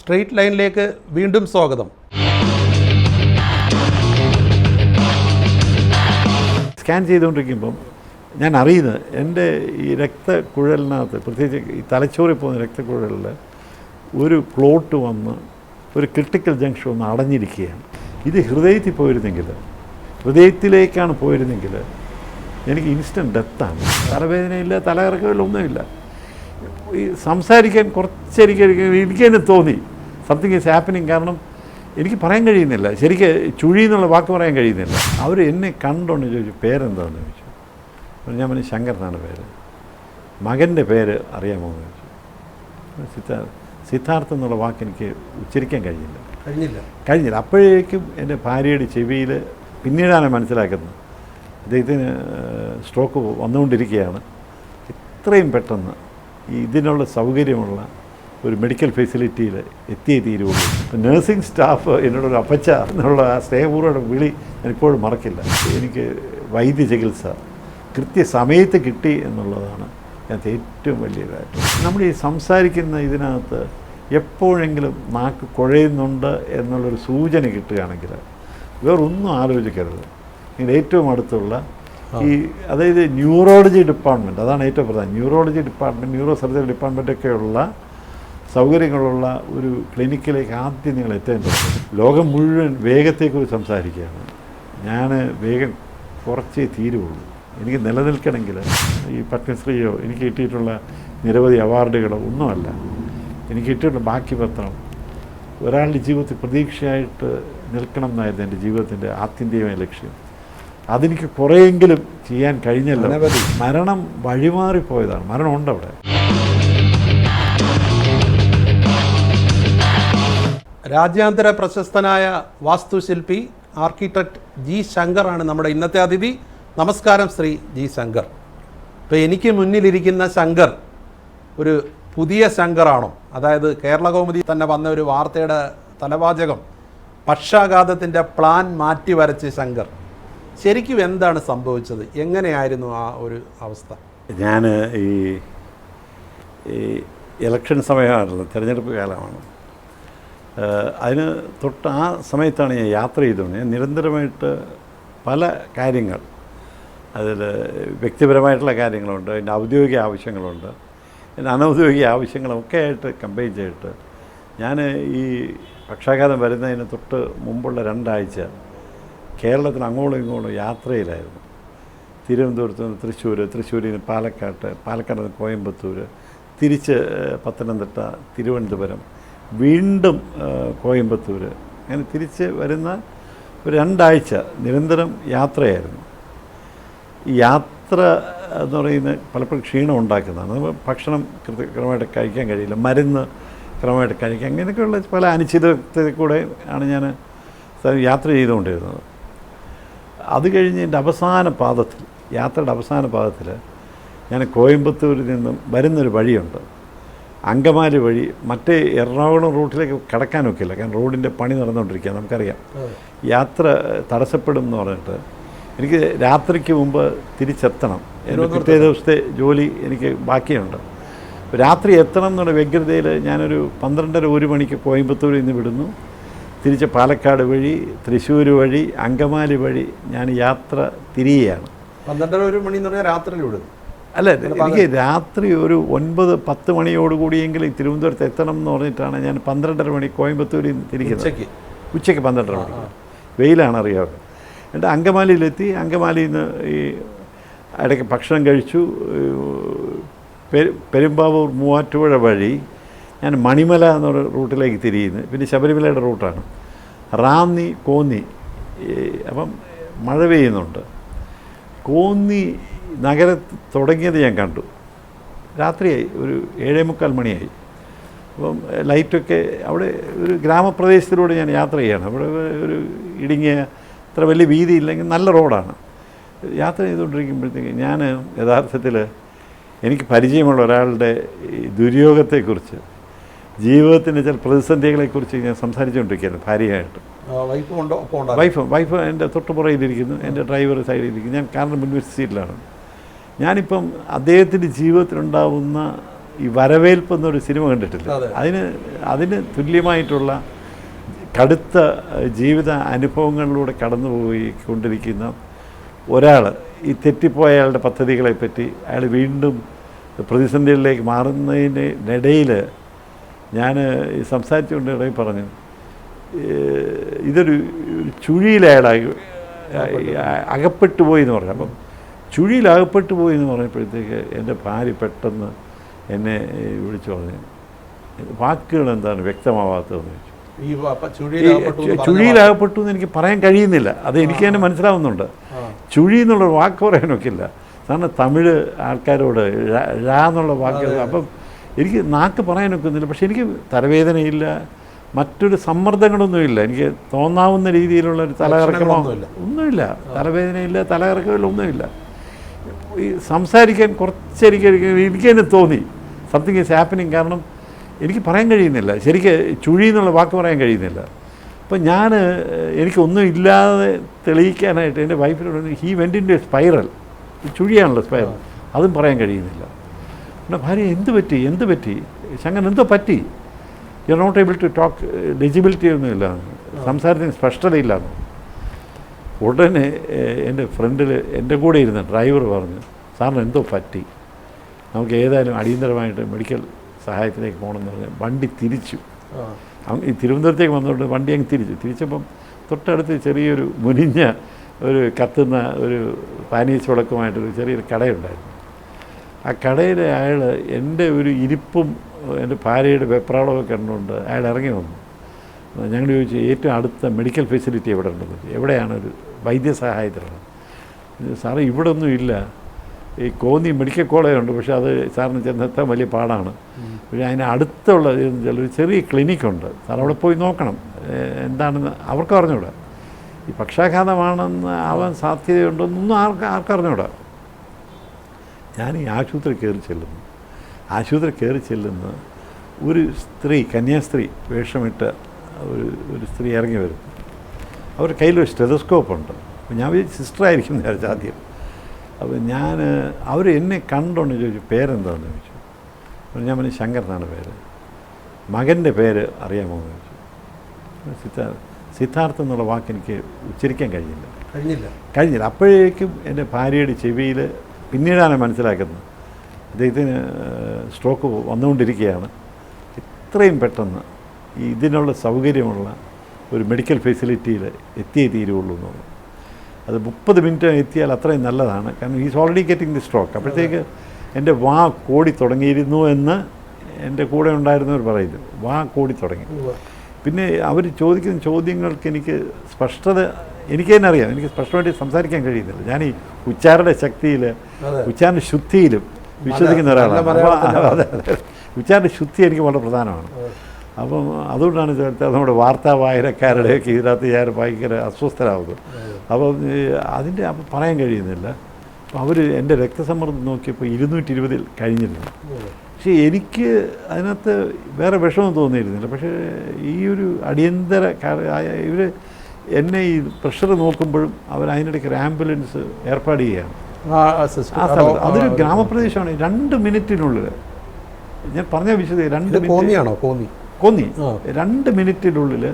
Straight ലൈനിലേക്ക് വീണ്ടും സ്വാഗതം. സ്കാൻ ചെയ്തുകൊണ്ടിരിക്കുമ്പം ഞാൻ അറിയുന്നത് എൻ്റെ ഈ രക്തക്കുഴലിനകത്ത്, പ്രത്യേകിച്ച് ഈ തലച്ചോറിൽ പോകുന്ന രക്തക്കുഴലിൽ ഒരു ക്ലോട്ട് വന്ന് ഒരു ക്രിട്ടിക്കൽ ജംഗ്ഷൻ ഒന്ന് അടഞ്ഞിരിക്കുകയാണ്. ഇത് ഹൃദയത്തിൽ പോയിരുന്നെങ്കിൽ, ഹൃദയത്തിലേക്കാണ് പോയിരുന്നെങ്കിൽ എനിക്ക് ഇൻസ്റ്റൻറ്റ് ഡെത്താണ്. തലവേദനയില്ല, തലകറക്കമില്ല, ഒന്നുമില്ല. ഈ സംസാരിക്കാൻ എനിക്ക് തന്നെ തോന്നി സംതിങ് ഈസ് ഹാപ്പനിങ്. കാരണം എനിക്ക് പറയാൻ കഴിയുന്നില്ല, ശരിക്ക് ചുഴി എന്നുള്ള വാക്ക് പറയാൻ കഴിയുന്നില്ല. അവർ എന്നെ കണ്ടോണ്ട് ചോദിച്ചു പേരെന്താണെന്ന് ചോദിച്ചു. ഞാൻ പറഞ്ഞു ശങ്കർ എന്നാണ് പേര്. മകൻ്റെ പേര് അറിയാമോ എന്ന് ചോദിച്ചു. സിദ്ധാർത്ഥ് എന്നുള്ള വാക്ക് എനിക്ക് ഉച്ചരിക്കാൻ കഴിഞ്ഞില്ല. അപ്പോഴേക്കും എൻ്റെ ഭാര്യയുടെ ചെവിയിൽ പിന്നീടാണ് മനസ്സിലാക്കുന്നത് അദ്ദേഹത്തിന് സ്ട്രോക്ക് വന്നുകൊണ്ടിരിക്കുകയാണ്. ഇത്രയും പെട്ടെന്ന് ഇതിനുള്ള സൗകര്യമുള്ള ഒരു മെഡിക്കൽ ഫെസിലിറ്റിയിൽ എത്തിയേ തീരുള്ളൂ. നഴ്സിംഗ് സ്റ്റാഫ് എന്നോടൊരു അപ്പച്ച എന്നുള്ള ആ സ്നേഹപൂർവ്വം വിളി ഞാനിപ്പോഴും മറക്കില്ല. എനിക്ക് വൈദ്യ ചികിത്സ കൃത്യസമയത്ത് കിട്ടി എന്നുള്ളതാണ് അതിനകത്ത് ഏറ്റവും വലിയ കാര്യം. നമ്മൾ ഈ സംസാരിക്കുന്ന ഇതിനകത്ത് എപ്പോഴെങ്കിലും നാക്ക് കുഴയുന്നുണ്ട് എന്നുള്ളൊരു സൂചന കിട്ടുകയാണെങ്കിൽ വേറൊന്നും ആലോചിക്കരുത്. ഇതിൻ്റെ ഏറ്റവും അടുത്തുള്ള ഈ അതായത് ന്യൂറോളജി ഡിപ്പാർട്ട്മെൻറ്റ്, അതാണ് ഏറ്റവും പ്രധാനം. ന്യൂറോളജി ഡിപ്പാർട്ട്മെൻറ്റ്, ന്യൂറോ സർജറി ഡിപ്പാർട്ട്മെൻറ്റൊക്കെയുള്ള സൗകര്യങ്ങളുള്ള ഒരു ക്ലിനിക്കിലേക്ക് ആദ്യം നിങ്ങൾ എത്തേണ്ടത്. ലോകം മുഴുവൻ വേഗത്തെക്കുറിച്ച് സംസാരിക്കുകയാണ്. ഞാൻ വേഗം കുറച്ചേ തീരുള്ളൂ. എനിക്ക് നിലനിൽക്കണമെങ്കിൽ ഈ പത്മശ്രീയോ എനിക്ക് കിട്ടിയിട്ടുള്ള നിരവധി അവാർഡുകളോ ഒന്നുമല്ല. എനിക്ക് കിട്ടിയിട്ടുള്ള ബാക്കി പത്രം ഒരാളുടെ ജീവിതത്തിൽ പ്രതീക്ഷയായിട്ട് നിൽക്കണം എന്നായിരുന്നു എൻ്റെ ജീവിതത്തിൻ്റെ ആത്യന്തികമായ ലക്ഷ്യം. അതെനിക്ക് കുറേയെങ്കിലും ചെയ്യാൻ കഴിഞ്ഞല്ലോ. മരണം വഴിമാറിപ്പോയതാണ്. മരണമുണ്ട് അവിടെ. രാജ്യാന്തര പ്രശസ്തനായ വാസ്തുശില്പി ആർക്കിടെക്ട് ജി ശങ്കറാണ് നമ്മുടെ ഇന്നത്തെ അതിഥി. നമസ്കാരം ശ്രീ ജി ശങ്കർ. ഇപ്പോൾ എനിക്ക് മുന്നിലിരിക്കുന്ന ശങ്കർ ഒരു പുതിയ ശങ്കറാണോ? അതായത് കേരളകൗമുദി തന്നെ വന്ന ഒരു വാർത്തയുടെ തലവാചകം പക്ഷാഘാതത്തിൻ്റെ പ്ലാൻ മാറ്റി വരച്ച് ശങ്കർ. ശരിക്കും എന്താണ് സംഭവിച്ചത്? എങ്ങനെയായിരുന്നു ആ ഒരു അവസ്ഥ? ഞാൻ ഈ ഇലക്ഷൻ സമയമായിരുന്നു, തിരഞ്ഞെടുപ്പ് കാലമാണ്. അതിന് തൊട്ട് ആ സമയത്താണ് ഞാൻ യാത്ര ചെയ്തുകൊണ്ട് ഞാൻ നിരന്തരമായിട്ട് പല കാര്യങ്ങൾ, അതിൽ വ്യക്തിപരമായിട്ടുള്ള കാര്യങ്ങളുണ്ട്, എൻ്റെ ഔദ്യോഗിക ആവശ്യങ്ങളുണ്ട്, എൻ്റെ അനൗദ്യോഗിക ആവശ്യങ്ങളൊക്കെ ആയിട്ട് കമ്പൈൻ ചെയ്തിട്ട് ഞാൻ ഈ പക്ഷാഘാതം വരുന്നതിന് തൊട്ട് മുമ്പുള്ള 2 ആഴ്ച കേരളത്തിൽ അങ്ങോളം ഇങ്ങോളം യാത്രയിലായിരുന്നു. തിരുവനന്തപുരത്ത് നിന്ന് തൃശ്ശൂരിൽ നിന്ന് പാലക്കാട് നിന്ന് കോയമ്പത്തൂർ, തിരിച്ച് പത്തനംതിട്ട, തിരുവനന്തപുരം, വീണ്ടും കോയമ്പത്തൂർ, അങ്ങനെ തിരിച്ച് വരുന്ന ഒരു 2 ആഴ്ച നിരന്തരം യാത്രയായിരുന്നു. ഈ യാത്ര എന്ന് പറയുന്നത് പലപ്പോഴും ക്ഷീണം ഉണ്ടാക്കുന്നതാണ്. നമ്മൾ ഭക്ഷണം ക്രമമായിട്ട് കഴിക്കാൻ കഴിയില്ല, മരുന്ന് ക്രമമായിട്ട് കഴിക്കാൻ, അങ്ങനെയൊക്കെയുള്ള പല അനിശ്ചിതത്തിൽ കൂടെ ആണ് ഞാൻ യാത്ര ചെയ്തുകൊണ്ടിരുന്നത്. അത് കഴിഞ്ഞ് എൻ്റെ യാത്രയുടെ അവസാന പാദത്തിൽ ഞാൻ കോയമ്പത്തൂരിൽ നിന്നും വരുന്നൊരു വഴിയുണ്ട്, അങ്കമാലി വഴി. മറ്റേ എറണാകുളം റൂട്ടിലേക്ക് കടക്കാൻ ഒക്കില്ല, കാരണം റോഡിൻ്റെ പണി നടന്നുകൊണ്ടിരിക്കുക, നമുക്കറിയാം. യാത്ര തടസ്സപ്പെടും എന്ന് പറഞ്ഞിട്ട് എനിക്ക് രാത്രിക്ക് മുമ്പ് തിരിച്ചെത്തണം. എൻ്റെ പിറ്റേ ദിവസത്തെ ജോലി എനിക്ക് ബാക്കിയുണ്ട്. രാത്രി എത്തണം എന്നുള്ള വ്യഗ്രതയിൽ ഞാനൊരു 12:30-1 മണിക്ക് കോയമ്പത്തൂരിൽ നിന്ന് വിടുന്നു. തിരിച്ച് പാലക്കാട് വഴി, തൃശ്ശൂർ വഴി, അങ്കമാലി വഴി ഞാൻ യാത്ര തിരിയുകയാണ്. 12:30-1 മണി എന്ന് പറഞ്ഞാൽ രാത്രിയിൽ വിടുന്നു? അല്ല, എനിക്ക് രാത്രി ഒരു 9-10 മണിയോടുകൂടിയെങ്കിലും തിരുവനന്തപുരത്ത് എത്തണം എന്ന് പറഞ്ഞിട്ടാണ് ഞാൻ 12:30 മണി കോയമ്പത്തൂരിൽ തിരിക്കുന്നത്. ഉച്ചയ്ക്ക് 12:30 മണിക്ക്. വെയിലാണ്, അറിയാവുന്നത്. എന്നിട്ട് അങ്കമാലിയിലെത്തി. അങ്കമാലിയിൽ നിന്ന് ഈ ഇടയ്ക്ക് ഭക്ഷണം കഴിച്ചു. പെരുമ്പാവൂർ മൂവാറ്റുപുഴ വഴി ഞാൻ മണിമല എന്നൊരു റൂട്ടിലേക്ക് തിരിയുന്നു. പിന്നെ ശബരിമലയുടെ റൂട്ടാണ്. റാന്നി, കോന്നി. അപ്പം മഴ പെയ്യുന്നുണ്ട്. കോന്നി നഗരത്തിൽ തുടങ്ങിയത് ഞാൻ കണ്ടു. രാത്രിയായി, ഒരു 7:45 മണിയായി. അപ്പം ലൈറ്റൊക്കെ അവിടെ ഒരു ഗ്രാമപ്രദേശത്തിലൂടെ ഞാൻ യാത്ര ചെയ്യണം. അവിടെ ഒരു ഇടുങ്ങിയ, അത്ര വലിയ വീതിയില്ലെങ്കിൽ നല്ല റോഡാണ്. യാത്ര ചെയ്തുകൊണ്ടിരിക്കുമ്പോഴത്തേക്ക് ഞാൻ യഥാർത്ഥത്തിൽ എനിക്ക് പരിചയമുള്ള ഒരാളുടെ ദുര്യോഗത്തെക്കുറിച്ച്, ജീവിതത്തിൻ്റെ ചില പ്രതിസന്ധികളെക്കുറിച്ച് ഞാൻ സംസാരിച്ചുകൊണ്ടിരിക്കുകയാണ് ഭാര്യയായിട്ട്. വൈഫ് എൻ്റെ തൊട്ടുപുറയിലിരിക്കുന്നു, എൻ്റെ ഡ്രൈവർ സൈഡിലിരിക്കുന്നു, ഞാൻ കാറിൻ്റെ മുൻവശ സീറ്റിലാണ്. ഞാനിപ്പം അദ്ദേഹത്തിൻ്റെ ജീവിതത്തിലുണ്ടാവുന്ന ഈ വരവേൽപ്പ് എന്നൊരു സിനിമ കണ്ടിട്ടില്ല, അതിന് തുല്യമായിട്ടുള്ള കടുത്ത ജീവിത അനുഭവങ്ങളിലൂടെ കടന്നുപോയി കൊണ്ടിരിക്കുന്ന ഒരാൾ ഈ തെറ്റിപ്പോയ അയാളുടെ പദ്ധതികളെപ്പറ്റി അയാൾ വീണ്ടും പ്രതിസന്ധികളിലേക്ക് മാറുന്നതിനിടയിൽ ഞാൻ സംസാരിച്ചുകൊണ്ട് ഇടയിൽ പറഞ്ഞു, ഇതൊരു ചുഴിയിലയാളായി അകപ്പെട്ടു പോയി എന്ന് പറഞ്ഞു. അപ്പം ചുഴിയിലകപ്പെട്ടു പോയി എന്ന് പറഞ്ഞപ്പോഴത്തേക്ക് എൻ്റെ ഭാര്യ പെട്ടെന്ന് എന്നെ വിളിച്ചു പറഞ്ഞു, വാക്കുകൾ എന്താണ് വ്യക്തമാവാത്തതെന്ന് ചോദിച്ചു. ചുഴിയിലകപ്പെട്ടു എന്ന് എനിക്ക് പറയാൻ കഴിയുന്നില്ല, അത് എനിക്ക് തന്നെ മനസ്സിലാവുന്നുണ്ട്. ചുഴി എന്നുള്ളൊരു വാക്ക് പറയാനൊക്കില്ല. കാരണം തമിഴ് ആൾക്കാരോട് ഴ എന്നുള്ള വാക്ക്, അപ്പം എനിക്ക് നാക്ക് പറയാനൊക്കുന്നില്ല. പക്ഷെ എനിക്ക് തലവേദനയില്ല, മറ്റൊരു സമ്മർദ്ദങ്ങളൊന്നുമില്ല, എനിക്ക് തോന്നാവുന്ന രീതിയിലുള്ള ഒരു തലകറക്കമോ ഒന്നുമില്ല, തലവേദനയില്ല, തലകറക്കമില്ല, ഒന്നുമില്ല. ഈ സംസാരിക്കാൻ എനിക്ക് തന്നെ തോന്നി സംതിങ് ഈസ് ഹാപ്പനിങ്. കാരണം എനിക്ക് പറയാൻ കഴിയുന്നില്ല, ശരിക്ക് ചുഴി എന്നുള്ള വാക്ക് പറയാൻ കഴിയുന്നില്ല. അപ്പം എനിക്കൊന്നും ഇല്ലാതെ തെളിയിക്കാനായിട്ട് എൻ്റെ വൈഫിനോട് he went in to a spiral, ചുഴിയാണല്ലോ സ്പൈറൽ, അതും പറയാൻ കഴിയുന്നില്ല. എൻ്റെ ഭാര്യ എന്ത് പറ്റി ശങ്കരൻ, എന്തോ പറ്റി? You are not able to talk, legibility ഒന്നുമില്ല, സംസാരത്തിന് സ്പഷ്ടതയില്ല. ഉടനെ എൻ്റെ ഫ്രണ്ടിൽ എൻ്റെ കൂടെ ഇരുന്ന ഡ്രൈവർ പറഞ്ഞു, സാറിന് എന്തോ പറ്റി, നമുക്ക് ഏതായാലും അടിയന്തരമായിട്ട് മെഡിക്കൽ സഹായത്തിലേക്ക് പോകണമെന്ന് പറഞ്ഞ് വണ്ടി തിരിച്ചു. ഈ തിരുവനന്തപുരത്തേക്ക് വന്നുകൊണ്ട് വണ്ടി അങ്ങ് തിരിച്ചപ്പം തൊട്ടടുത്ത് ചെറിയൊരു മുനിഞ്ഞ ഒരു കത്തുന്ന ഒരു പാനീസ് വിളക്കുമായിട്ടൊരു ചെറിയൊരു കടയുണ്ടായിരുന്നു. ആ കടയിൽ അയാൾ എൻ്റെ ഒരു ഇരിപ്പും എൻ്റെ ഭാര്യയുടെ വെപ്രാളമൊക്കെ കണ്ടുകൊണ്ട് അയാൾ ഇറങ്ങി വന്നു. ഞങ്ങൾ ചോദിച്ചു, ഏറ്റവും അടുത്ത മെഡിക്കൽ ഫെസിലിറ്റി എവിടെ ഉണ്ടെന്ന് ചോദിച്ചു. എവിടെയാണ് ഒരു വൈദ്യസഹായത്തിലാണ്? സാറേ ഇവിടെ ഒന്നും ഇല്ല, ഈ കോന്നി മെഡിക്കൽ കോളേജ് ഉണ്ട്, പക്ഷേ അത് സാറിന് ചെന്നെത്താൻ വലിയ പാടാണ്. പക്ഷേ അതിന് അടുത്തുള്ള ഒരു ചെറിയ ക്ലിനിക്കുണ്ട്, സാർ അവിടെ പോയി നോക്കണം, എന്താണെന്ന് അവർക്ക് അറിഞ്ഞൂടാ. ഈ പക്ഷാഘാതമാണെന്ന് ആവാൻ സാധ്യതയുണ്ടെന്നൊന്നും ആർക്കറിഞ്ഞൂടാ. ഞാൻ ഈ ആശുപത്രി കയറി ചെല്ലുന്ന ഒരു സ്ത്രീ, കന്യാസ്ത്രീ വേഷമിട്ട് ഒരു സ്ത്രീ ഇറങ്ങി വരും. അവരുടെ കയ്യിലൊരു സ്റ്റെതസ്കോപ്പുണ്ട്. അപ്പോൾ ഞാൻ സിസ്റ്ററായിരിക്കും വിചാരിച്ചു ആദ്യം. അപ്പോൾ അവർ എന്നെ കണ്ടോണ്ട് ചോദിച്ചു, പേരെന്താണെന്ന് ചോദിച്ചു. അപ്പോൾ ഞാൻ പറഞ്ഞു, ശങ്കർ എന്നാണ് പേര്. മകൻ്റെ പേര് അറിയാമോ എന്ന് ചോദിച്ചു. സിദ്ധാർത്ഥം എന്നുള്ള വാക്ക് എനിക്ക് ഉച്ചരിക്കാൻ കഴിഞ്ഞില്ല. അപ്പോഴേക്കും എൻ്റെ ഭാര്യയുടെ ചെവിയിൽ പിന്നീടാണ് മനസ്സിലാക്കുന്നത്, അദ്ദേഹത്തിന് സ്ട്രോക്ക് വന്നുകൊണ്ടിരിക്കുകയാണ്, ഇത്രയും പെട്ടെന്ന് ഇതിനുള്ള സൗകര്യമുള്ള ഒരു മെഡിക്കൽ ഫെസിലിറ്റിയിൽ എത്തിയേ തീരുള്ളൂ എന്നുള്ളത്. അത് 30 മിനിറ്റ് എത്തിയാൽ അത്രയും നല്ലതാണ്. കാരണം is already getting the stroke. അപ്പോഴത്തേക്ക് എൻ്റെ വാ കോടി തുടങ്ങിയിരുന്നു എന്ന് എൻ്റെ കൂടെ ഉണ്ടായിരുന്നവർ പറയുന്നു. വാ കോടി തുടങ്ങി. പിന്നെ അവർ ചോദിക്കുന്ന ചോദ്യങ്ങൾക്ക് എനിക്ക് സ്പഷ്ടത എനിക്ക് തന്നെ അറിയാം, എനിക്ക് സ്പഷ്ടമായിട്ട് സംസാരിക്കാൻ കഴിയുന്നില്ല. ഞാൻ ഈ ഉച്ചാരണ ശക്തിയിൽ, ഉച്ചാരണ ശുദ്ധിയിലും വിശ്വസിക്കുന്ന ഒരാളാണ്. അതെ, ഉച്ചാരണ ശുദ്ധി എനിക്ക് വളരെ പ്രധാനമാണ്. അപ്പം അതുകൊണ്ടാണ് നമ്മുടെ വാർത്താ വായനക്കാരുടെയൊക്കെ ഇതിനകത്ത് ഞാൻ ഭയങ്കര അസ്വസ്ഥരാകുന്നത്. അപ്പം അപ്പം പറയാൻ കഴിയുന്നില്ല. അപ്പം അവർ എൻ്റെ രക്തസമ്മർദ്ദം നോക്കിയപ്പോൾ 220 കഴിഞ്ഞിരുന്നു. പക്ഷേ എനിക്ക് അതിനകത്ത് വേറെ വിഷമം തോന്നിയിരുന്നില്ല. പക്ഷേ ഈ ഒരു അടിയന്തര ഇവർ എന്നെ ഈ പ്രഷർ നോക്കുമ്പോഴും അവർ അതിനിടയ്ക്ക് ഒരു ആംബുലൻസ് ഏർപ്പാട് ചെയ്യുകയാണ് ആ സ്ഥലത്ത്. അതൊരു ഗ്രാമപ്രദേശമാണ്. 2 മിനിറ്റിനുള്ളിൽ ഞാൻ പറഞ്ഞ വിശദീ 2 കോന്നി 2 മിനിറ്റിനുള്ളിൽ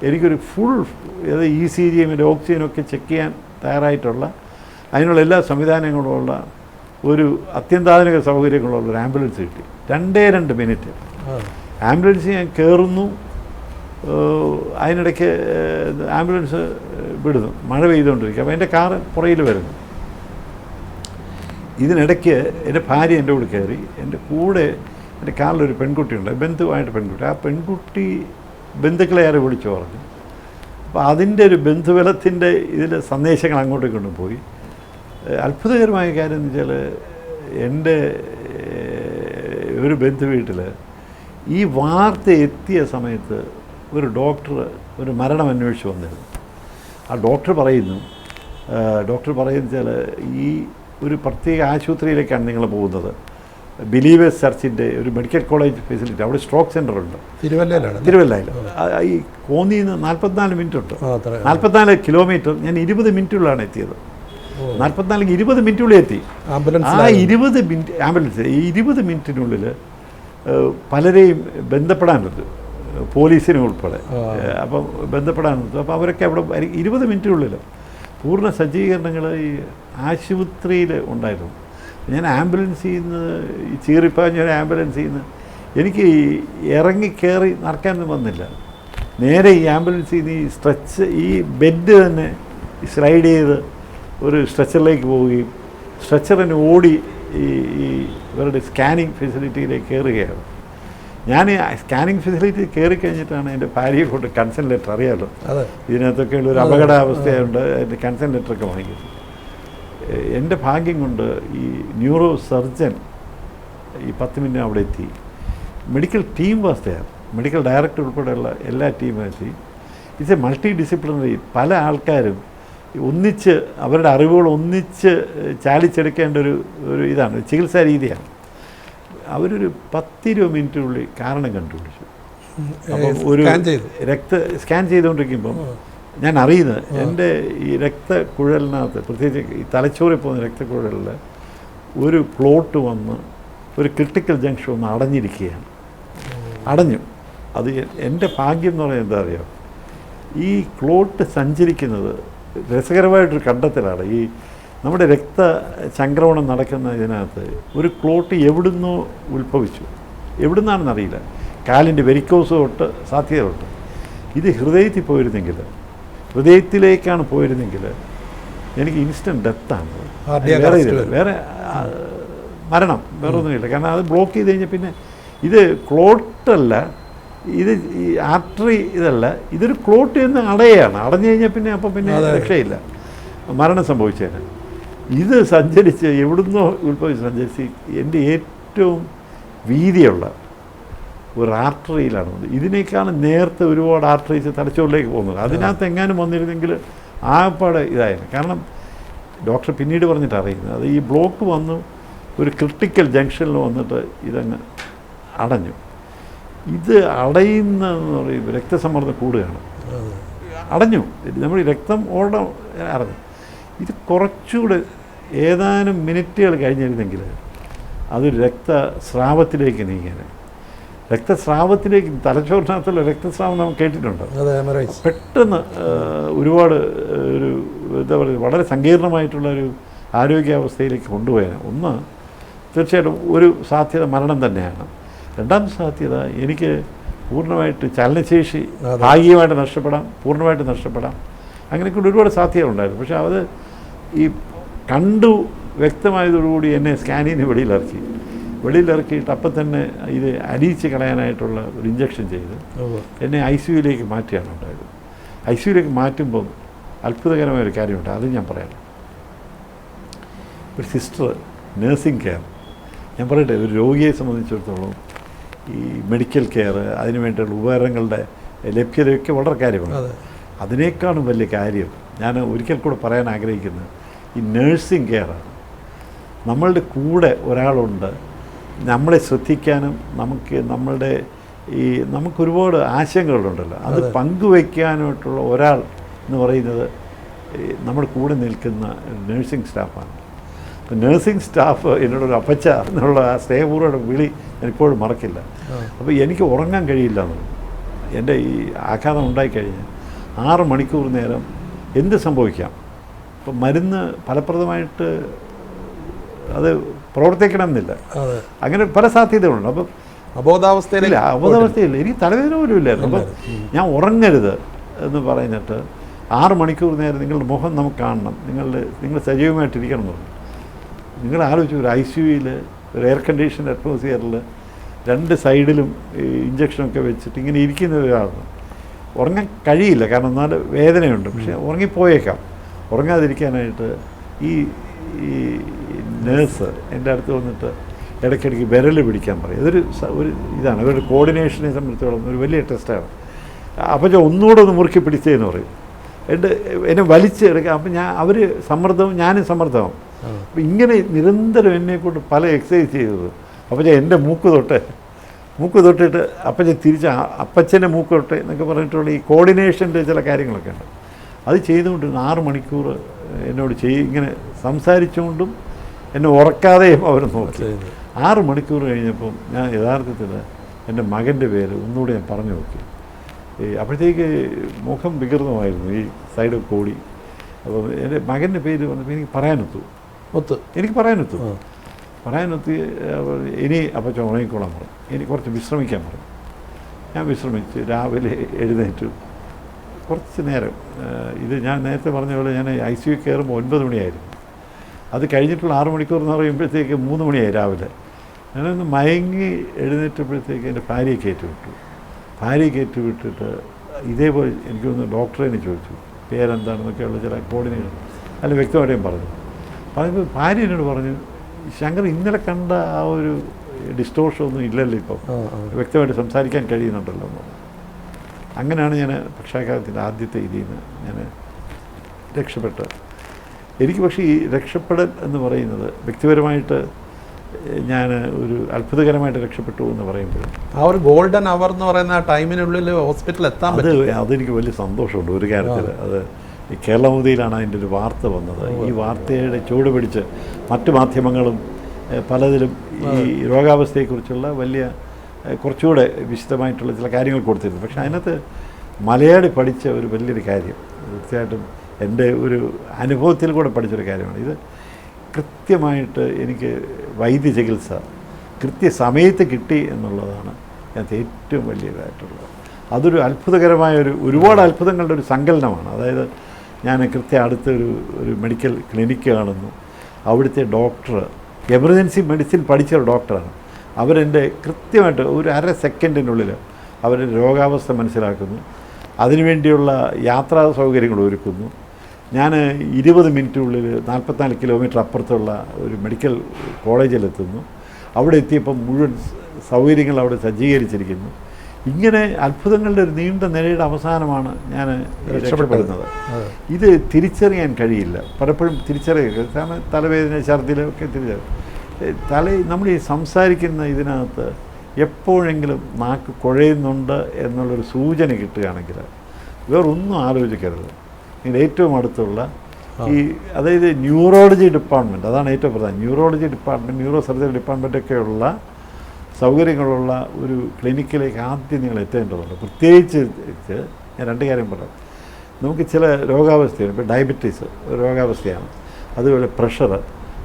എനിക്കൊരു ഫുൾ ECG ഓക്സിജനൊക്കെ ചെക്ക് ചെയ്യാൻ തയ്യാറായിട്ടുള്ള അതിനുള്ള എല്ലാ സംവിധാനങ്ങളുമുള്ള ഒരു അത്യന്താധുനിക സൗകര്യങ്ങളുള്ള ഒരു ആംബുലൻസ് കിട്ടി. 2 മിനിറ്റ് ആംബുലൻസ് ഞാൻ കയറുന്നു. അതിനിടയ്ക്ക് ആംബുലൻസ് വിടുന്നു. മഴ പെയ്തുകൊണ്ടിരിക്കുക. അപ്പോൾ എൻ്റെ കാറ് പുറയിൽ വരുന്നു. ഇതിനിടയ്ക്ക് എൻ്റെ ഭാര്യ എൻ്റെ കൂടെ കയറി. എൻ്റെ കൂടെ എൻ്റെ കാറിലൊരു പെൺകുട്ടിയുണ്ട്, ബന്ധുവായിട്ട് പെൺകുട്ടി. ആ പെൺകുട്ടി ബന്ധുക്കളെ ആരെ വിളിച്ചു പറഞ്ഞു. അപ്പോൾ അതിൻ്റെ ഒരു ബന്ധുബലത്തിൻ്റെ ഇതിൽ സന്ദേശങ്ങൾ അങ്ങോട്ടേക്ക് കൊണ്ടുപോയി. അത്ഭുതകരമായ കാര്യം എന്ന് വെച്ചാൽ എൻ്റെ ഒരു ബന്ധു വീട്ടിൽ ഈ വാർത്ത എത്തിയ സമയത്ത് ഒരു ഡോക്ടർ ഒരു മരണം അന്വേഷിച്ച് വന്നിരുന്നു. ആ ഡോക്ടർ പറയുന്നത് വെച്ചാൽ ഈ ഒരു പ്രത്യേക ആശുപത്രിയിലേക്കാണ് നിങ്ങൾ പോകുന്നത്. ബിലീവേഴ്സ് ചർച്ചിൻ്റെ ഒരു മെഡിക്കൽ കോളേജ് ഫെസിലിറ്റി, അവിടെ സ്ട്രോക്ക് സെൻ്ററുണ്ട് തിരുവല്ലയിൽ. ഈ കോന്നിയിൽ നിന്ന് 44 മിനിറ്റ് ഉണ്ട്, 44 കിലോമീറ്റർ. ഞാൻ 20 മിനിറ്റുകളിലാണ് എത്തിയത്. 20 മിനിറ്റുള്ളിൽ എത്തി. ആംബുലൻസ് ആ 20 മിനിറ്റ് ആംബുലൻസ് ഈ 20 മിനിറ്റിനുള്ളിൽ പലരെയും ബന്ധപ്പെടാനുണ്ട്, പോലീസിനെ ഉൾപ്പെടെ. അപ്പം ബന്ധപ്പെടാനുണ്ട്. അപ്പോൾ അവരൊക്കെ അവിടെ 20 മിനിറ്റിനുള്ളിൽ പൂർണ്ണ സജ്ജീകരണങ്ങൾ ഈ ആശുപത്രിയിൽ ഉണ്ടായിരുന്നു. ഞാൻ ആംബുലൻസിൽ നിന്ന് ഈ ചീറിപ്പാഞ്ഞൊരു ആംബുലൻസിൽ നിന്ന് എനിക്ക് ഇറങ്ങി കയറി നടക്കാനൊന്നും വന്നില്ല. നേരെ ഈ ആംബുലൻസിൽ നിന്ന് ഈ ബെഡ് തന്നെ സ്ലൈഡ് ചെയ്ത് ഒരു സ്ട്രെച്ചറിലേക്ക് പോവുകയും സ്ട്രെച്ചറിന് ഓടി ഈ ഇവരുടെ സ്കാനിങ് ഫെസിലിറ്റിയിലേക്ക് കയറുകയാണ്. ഞാൻ സ്കാനിങ് ഫെസിലിറ്റി കയറി കഴിഞ്ഞിട്ടാണ് എൻ്റെ ഭാര്യയെ കൊണ്ട് കൺസെൻറ്റ് ലെറ്റർ, അറിയാമല്ലോ ഇതിനകത്തൊക്കെയുള്ള ഒരു അപകടാവസ്ഥയുണ്ട്, അതിൻ്റെ കൺസെൻറ്റ് ലെറ്ററൊക്കെ വാങ്ങിക്കുന്നത്. എൻ്റെ ഭാഗ്യം കൊണ്ട് ഈ ന്യൂറോ സർജൻ ഈ 10 മിനിറ്റ് അവിടെ എത്തി. മെഡിക്കൽ ടീം വാസ്തയാണ്, മെഡിക്കൽ ഡയറക്ടർ ഉൾപ്പെടെയുള്ള എല്ലാ ടീമും എത്തി. It's A multi disciplinary. പല ആൾക്കാരും ഒന്നിച്ച് അവരുടെ അറിവുകൾ ഒന്നിച്ച് ചാലിച്ചെടുക്കേണ്ട ഒരു ഇതാണ്, ചികിത്സാ രീതിയാണ്. അവരൊരു 10-20 മിനിറ്റിനുള്ളിൽ കാരണം കണ്ടുപിടിച്ചു. അപ്പം ഒരു സ്കാൻ ചെയ്തുകൊണ്ടിരിക്കുമ്പം ഞാൻ അറിയുന്നത് എൻ്റെ ഈ രക്തക്കുഴലിനകത്ത്, പ്രത്യേകിച്ച് ഈ തലച്ചോറിൽ പോകുന്ന രക്തക്കുഴലിൽ ഒരു ക്ലോട്ട് വന്ന് ഒരു ക്രിട്ടിക്കൽ ജംഗ്ഷൻ ഒന്ന് അടഞ്ഞിരിക്കുകയാണ്. അടഞ്ഞു. അത് എൻ്റെ ഭാഗ്യം എന്ന് പറയുന്നത് എന്താ അറിയാം, ഈ ക്ലോട്ട് സഞ്ചരിക്കുന്നത് രസകരമായിട്ടൊരു കണ്ടെത്തലാണ്. ഈ നമ്മുടെ രക്തചംക്രമണം നടക്കുന്ന ഇതിനകത്ത് ഒരു ക്ലോട്ട് എവിടുന്നോ ഉത്ഭവിച്ചു, എവിടുന്നാണെന്നറിയില്ല. കാലിൻ്റെ വെരിക്കോസ് തൊട്ട് സാധ്യത തൊട്ട് ഇത് ഹൃദയത്തിൽ പോയിരുന്നെങ്കിൽ, ഹൃദയത്തിലേക്കാണ് പോയിരുന്നെങ്കിൽ എനിക്ക് ഇൻസ്റ്റൻറ്റ് ഡെത്താണ്. വേറെ മരണം വേറെ ഒന്നുമില്ല. കാരണം അത് ബ്ലോക്ക് ചെയ്ത് കഴിഞ്ഞാൽ പിന്നെ ഇത് ക്ലോട്ടല്ല, ഇത് ഈ ആർട്ടറി ഇതല്ല, ഇതൊരു ക്ലോട്ട് എന്ന് അടയാണ്. അടഞ്ഞു കഴിഞ്ഞാൽ പിന്നെ അപ്പം പിന്നെ രക്ഷയില്ല, മരണം സംഭവിച്ചതിന്. ഇത് സഞ്ചരിച്ച് എവിടുന്നോ ഉത്ഭവിച്ച് സഞ്ചരിച്ച് എൻ്റെ ഏറ്റവും വീതിയുള്ള ഒരു ആർട്ടറിയിലാണ് വന്നത്. ഇതിനേക്കാളും നേരത്തെ ഒരുപാട് ആർട്ടറീസ് തലച്ചോറിലേക്ക് പോകുന്നത്. അതിനകത്ത് എങ്ങാനും വന്നിരുന്നെങ്കിൽ ആകപ്പാടെ ഇതായിരുന്നു. കാരണം ഡോക്ടർ പിന്നീട് പറഞ്ഞിട്ട് അറിയുന്നത് അത് ഈ ബ്ലോക്ക് വന്നു ഒരു ക്രിട്ടിക്കൽ ജംഗ്ഷനിൽ വന്നിട്ട് ഇതങ്ങ് അടഞ്ഞു. ഇത് അടയുന്നതെന്ന് പറയുമ്പോൾ രക്തസമ്മർദ്ദം കൂടുകയാണ്. അടഞ്ഞു, നമ്മൾ രക്തം ഓടം അടഞ്ഞു. ഇത് കുറച്ചുകൂടെ ഏതാനും മിനിറ്റുകൾ കഴിഞ്ഞിരുന്നെങ്കിൽ അത് രക്തസ്രാവത്തിലേക്ക് നീങ്ങിയത്. രക്തസ്രാവത്തിലേക്ക്, തലച്ചോറിനകത്തുള്ള രക്തസ്രാവം നമ്മൾ കേട്ടിട്ടുണ്ട്. പെട്ടെന്ന് ഒരുപാട് ഒരു എന്താ പറയുക, വളരെ സങ്കീർണമായിട്ടുള്ളൊരു ആരോഗ്യാവസ്ഥയിലേക്ക് കൊണ്ടുപോയാൽ ഒന്ന് തീർച്ചയായിട്ടും ഒരു സാധ്യത മരണം തന്നെയാണ്. രണ്ടാമത്തെ സാധ്യത എനിക്ക് പൂർണ്ണമായിട്ട് ചലനശേഷി ഭാഗികമായിട്ട് നഷ്ടപ്പെടാം, പൂർണ്ണമായിട്ട് നഷ്ടപ്പെടാം. അങ്ങനെയൊക്കെ ഒരുപാട് സാധ്യതകളുണ്ടായിരുന്നു. പക്ഷേ അത് ഈ കണ്ടു വ്യക്തമായതോടുകൂടി എന്നെ സ്കാനിൽ നിന്ന് വെളിയിലിറക്കിയിട്ട് അപ്പം തന്നെ ഇത് അലിയിച്ച് കളയാനായിട്ടുള്ള ഒരു ഇഞ്ചക്ഷൻ ചെയ്ത് എന്നെ ICUയിലേക്ക് മാറ്റുകയാണ് ഉണ്ടായത്. ICUയിലേക്ക് മാറ്റുമ്പം അത്ഭുതകരമായൊരു കാര്യമുണ്ട്, അത് ഞാൻ പറയാം. ഒരു സിസ്റ്റർ നേഴ്സിംഗ് കെയർ, ഞാൻ പറയട്ടെ, ഒരു രോഗിയെ സംബന്ധിച്ചിടത്തോളം ഈ മെഡിക്കൽ കെയർ, അതിന് വേണ്ടിയുള്ള ഉപകരണങ്ങളുടെ ലഭ്യതയൊക്കെ വളരെ കാര്യമാണ്. അതിനേക്കാളും വലിയ കാര്യം ഞാൻ ഒരിക്കൽ കൂടെ പറയാൻ ആഗ്രഹിക്കുന്നത് ഈ നേഴ്സിംഗ് കെയറാണ്. നമ്മളുടെ കൂടെ ഒരാളുണ്ട് നമ്മളെ ശ്രദ്ധിക്കാനും നമ്മളുടെ നമുക്കൊരുപാട് ആശങ്കകളുണ്ടല്ലോ, അത് പങ്കുവയ്ക്കാനായിട്ടുള്ള ഒരാൾ എന്ന് പറയുന്നത് നമ്മുടെ കൂടെ നിൽക്കുന്ന നേഴ്സിംഗ് സ്റ്റാഫാണ്. അപ്പോൾ നേഴ്സിംഗ് സ്റ്റാഫ് എന്നോടൊരു അപ്പച്ച എന്നുള്ള ആ സ്നേഹപൂർവ്വയുടെ വിളി ഞാനിപ്പോഴും മറക്കില്ല. അപ്പോൾ എനിക്ക് ഉറങ്ങാൻ കഴിയില്ല എന്ന്. എൻ്റെ ഈ ആഘാതം ഉണ്ടായിക്കഴിഞ്ഞാൽ 6 മണിക്കൂർ നേരം എന്ത് സംഭവിക്കാം. ഇപ്പം മരുന്ന് ഫലപ്രദമായിട്ട് അത് പ്രവർത്തിക്കണമെന്നില്ല, അങ്ങനെ പല സാധ്യതകളുണ്ട്. അപ്പം അബോധാവസ്ഥയില്ല, എനിക്ക് തലവേദന പോലും ഇല്ലായിരുന്നു. അപ്പം ഞാൻ ഉറങ്ങരുത് എന്ന് പറഞ്ഞിട്ട് 6 മണിക്കൂർ നേരം നിങ്ങളുടെ മുഖം നമുക്ക് കാണണം, നിങ്ങൾ സജീവമായിട്ടിരിക്കണം എന്ന് പറഞ്ഞു. നിങ്ങൾ ആലോചിച്ചു, ഒരു ICUയിൽ ഒരു എയർ കണ്ടീഷൻ അറ്റ്മോസ്ഫിയറിൽ 2 സൈഡിലും ഇഞ്ചക്ഷനൊക്കെ വെച്ചിട്ട് ഇങ്ങനെ ഇരിക്കുന്ന ഒരാളാണ്. ഉറങ്ങാൻ കഴിയില്ല, കാരണം എന്നാൽ വേദനയുണ്ട്. പക്ഷേ ഉറങ്ങിപ്പോയേക്കാം. ഉറങ്ങാതിരിക്കാനായിട്ട് ഈ നേഴ്സ് എൻ്റെ അടുത്ത് വന്നിട്ട് ഇടയ്ക്കിടയ്ക്ക് വിരൽ പിടിക്കാൻ പറയും. അതൊരു ഇതാണ് അവരുടെ കോർഡിനേഷനെ സംബന്ധിച്ചോളം ഒരു വലിയ ടെസ്റ്റാണ്. അപ്പം ഒന്നുകൂടെ ഒന്ന് മുറുക്കി പിടിച്ചതെന്ന് പറയും. എന്നെ വലിച്ചെടുക്കാം. അപ്പം അവർ സമ്മർദ്ദവും ഞാനും സമ്മർദ്ദവും. അപ്പം ഇങ്ങനെ നിരന്തരം എന്നെക്കൊണ്ട് പല എക്സസൈസ് ചെയ്തത്. അപ്പം എൻ്റെ മൂക്ക് തൊട്ടിട്ട് അപ്പച്ചൻ തിരിച്ച് അപ്പച്ചൻ്റെ മൂക്ക് തൊട്ട് എന്നൊക്കെ പറഞ്ഞിട്ടുള്ള ഈ കോർഡിനേഷൻ്റെ ചില കാര്യങ്ങളൊക്കെ ഉണ്ട്. അത് ചെയ്തുകൊണ്ട് 6 മണിക്കൂർ എന്നോട് ഇങ്ങനെ സംസാരിച്ചുകൊണ്ടും എന്നെ ഉറക്കാതെയും അവർ നോക്കി. 6 മണിക്കൂർ കഴിഞ്ഞപ്പം ഞാൻ യഥാർത്ഥത്തിൽ എൻ്റെ മകൻ്റെ പേര് ഒന്നുകൂടി ഞാൻ പറഞ്ഞു നോക്കി. അപ്പോഴത്തേക്ക് മുഖം വികൃതമായിരുന്നു, ഈ സൈഡ് കൂടി. അപ്പോൾ എൻ്റെ മകൻ്റെ പേര് വന്നപ്പോൾ എനിക്ക് പറയാനൊത്തു. ഇനി അപ്പം ഉണങ്ങിക്കോളാൻ പറഞ്ഞു. ഇനി കുറച്ച് വിശ്രമിക്കാൻ പറഞ്ഞു. ഞാൻ വിശ്രമിച്ച് രാവിലെ എഴുന്നേറ്റു. കുറച്ച് നേരം ഇത് ഞാൻ നേരത്തെ പറഞ്ഞ പോലെ ഞാൻ ICU കയറുമ്പോൾ 9 മണിയായിരുന്നു. അത് കഴിഞ്ഞിട്ടുള്ള 6 മണിക്കൂർ എന്ന് പറയുമ്പോഴത്തേക്ക് 3 മണിയായി രാവിലെ. ഞാനൊന്ന് മയങ്ങി എഴുന്നേറ്റപ്പോഴത്തേക്ക് എൻ്റെ ഭാര്യയെ കയറ്റി വിട്ടിട്ട് ഇതേപോലെ എനിക്കൊന്ന് ഡോക്ടറെ ചോദിച്ചു പേരെന്താണെന്നൊക്കെയുള്ള ചില കോഡിനേഷൻ അല്ല വ്യക്തമായിട്ടും പറഞ്ഞപ്പോൾ ഭാര്യ എന്നോട് പറഞ്ഞു, ശങ്കർ ഇന്നലെ കണ്ട ആ ഒരു ഡിസ്റ്റോർഷൻ ഒന്നും ഇല്ലല്ലോ, ഇപ്പം വ്യക്തമായിട്ട് സംസാരിക്കാൻ കഴിയുന്നുണ്ടല്ലോ എന്ന് പറഞ്ഞു. അങ്ങനെയാണ് ഞാൻ പക്ഷാഘാതത്തിൻ്റെ ആദ്യത്തെ ഇതിൽ നിന്ന് ഞാൻ രക്ഷപ്പെട്ടത്. എനിക്ക് പക്ഷേ ഈ രക്ഷപ്പെടൽ എന്ന് പറയുന്നത് വ്യക്തിപരമായിട്ട് ഞാൻ ഒരു അത്ഭുതകരമായിട്ട് രക്ഷപ്പെട്ടു എന്ന് പറയുമ്പോൾ ആ ഒരു ഗോൾഡൻ അവർ എന്ന് പറയുന്ന ആ ടൈമിനുള്ളിൽ ഹോസ്പിറ്റലിൽ എത്താൻ അതെനിക്ക് വലിയ സന്തോഷമുണ്ട് ഒരു കാര്യത്തിൽ. അത് ഈ കേരളമുദിയിലാണ് അതിൻ്റെ ഒരു വാർത്ത വന്നത്. ഈ വാർത്തയുടെ ചൂട് പിടിച്ച് മറ്റു മാധ്യമങ്ങളും പലതിലും ഈ രോഗാവസ്ഥയെക്കുറിച്ചുള്ള വലിയ കുറച്ചുകൂടെ വിശദമായിട്ടുള്ള ചില കാര്യങ്ങൾ കൊടുത്തിരുന്നു. പക്ഷേ അതിനകത്ത് മലയാളി പഠിച്ച ഒരു വലിയൊരു കാര്യം, തീർച്ചയായിട്ടും എൻ്റെ ഒരു അനുഭവത്തിൽ കൂടെ പഠിച്ചൊരു കാര്യമാണ് ഇത്. കൃത്യമായിട്ട് എനിക്ക് വൈദ്യ ചികിത്സ കൃത്യസമയത്ത് കിട്ടി എന്നുള്ളതാണ് അതിനകത്ത് ഏറ്റവും വലിയതായിട്ടുള്ളത്. അതൊരു അത്ഭുതകരമായ ഒരുപാട് അത്ഭുതങ്ങളുടെ ഒരു സങ്കലനമാണ്. അതായത് ഞാൻ അടുത്തൊരു മെഡിക്കൽ ക്ലിനിക്ക് കാണുന്നു. അവിടുത്തെ ഡോക്ടർ എമർജൻസി മെഡിസിൻ പഠിച്ച ഒരു ഡോക്ടറാണ്. അവരെൻ്റെ കൃത്യമായിട്ട് ഒരു 1/2 സെക്കൻഡിനുള്ളിൽ അവരുടെ രോഗാവസ്ഥ മനസ്സിലാക്കുന്നു, അതിനുവേണ്ടിയുള്ള യാത്രാ സൗകര്യങ്ങൾ ഒരുക്കുന്നു. ഞാൻ 20 മിനിറ്റിനുള്ളിൽ 44 കിലോമീറ്റർ അപ്പുറത്തുള്ള ഒരു മെഡിക്കൽ കോളേജിലെത്തുന്നു. അവിടെ എത്തിയപ്പം മുഴുവൻ സൗകര്യങ്ങൾ അവിടെ സജ്ജീകരിച്ചിരിക്കുന്നു. ഇങ്ങനെ അത്ഭുതങ്ങളുടെ ഒരു നീണ്ട നിരയുടെ അവസാനമാണ് ഞാൻ രക്ഷപ്പെടുന്നത്. ഇത് തിരിച്ചറിയാൻ കഴിയില്ല, പലപ്പോഴും തിരിച്ചറിയുക. കാരണം തലവേദന, ഛർദിലൊക്കെ നമ്മൾ ഈ സംസാരിക്കുന്ന ഇതിനകത്ത് എപ്പോഴെങ്കിലും നാക്ക് കുഴയുന്നുണ്ട് എന്നുള്ളൊരു സൂചന കിട്ടുകയാണെങ്കിൽ വേറൊന്നും ആലോചിക്കരുത്. ഇതിൻ്റെ ഏറ്റവും അടുത്തുള്ള ഈ അതായത് ന്യൂറോളജി ഡിപ്പാർട്ട്മെൻറ്റ്, അതാണ് ഏറ്റവും പ്രധാനം. ന്യൂറോളജി ഡിപ്പാർട്ട്മെൻറ്റ്, ന്യൂറോ സർജറി ഡിപ്പാർട്ട്മെൻറ്റൊക്കെയുള്ള സൗകര്യങ്ങളുള്ള ഒരു ക്ലിനിക്കിലേക്ക് ആദ്യം നിങ്ങൾ എത്തേണ്ടതുണ്ട്. പ്രത്യേകിച്ച് ഞാൻ 2 കാര്യം പറയാം. നമുക്ക് ചില രോഗാവസ്ഥയാണ്, ഇപ്പോൾ ഡയബറ്റീസ് രോഗാവസ്ഥയാണ്, അതുപോലെ പ്രഷർ,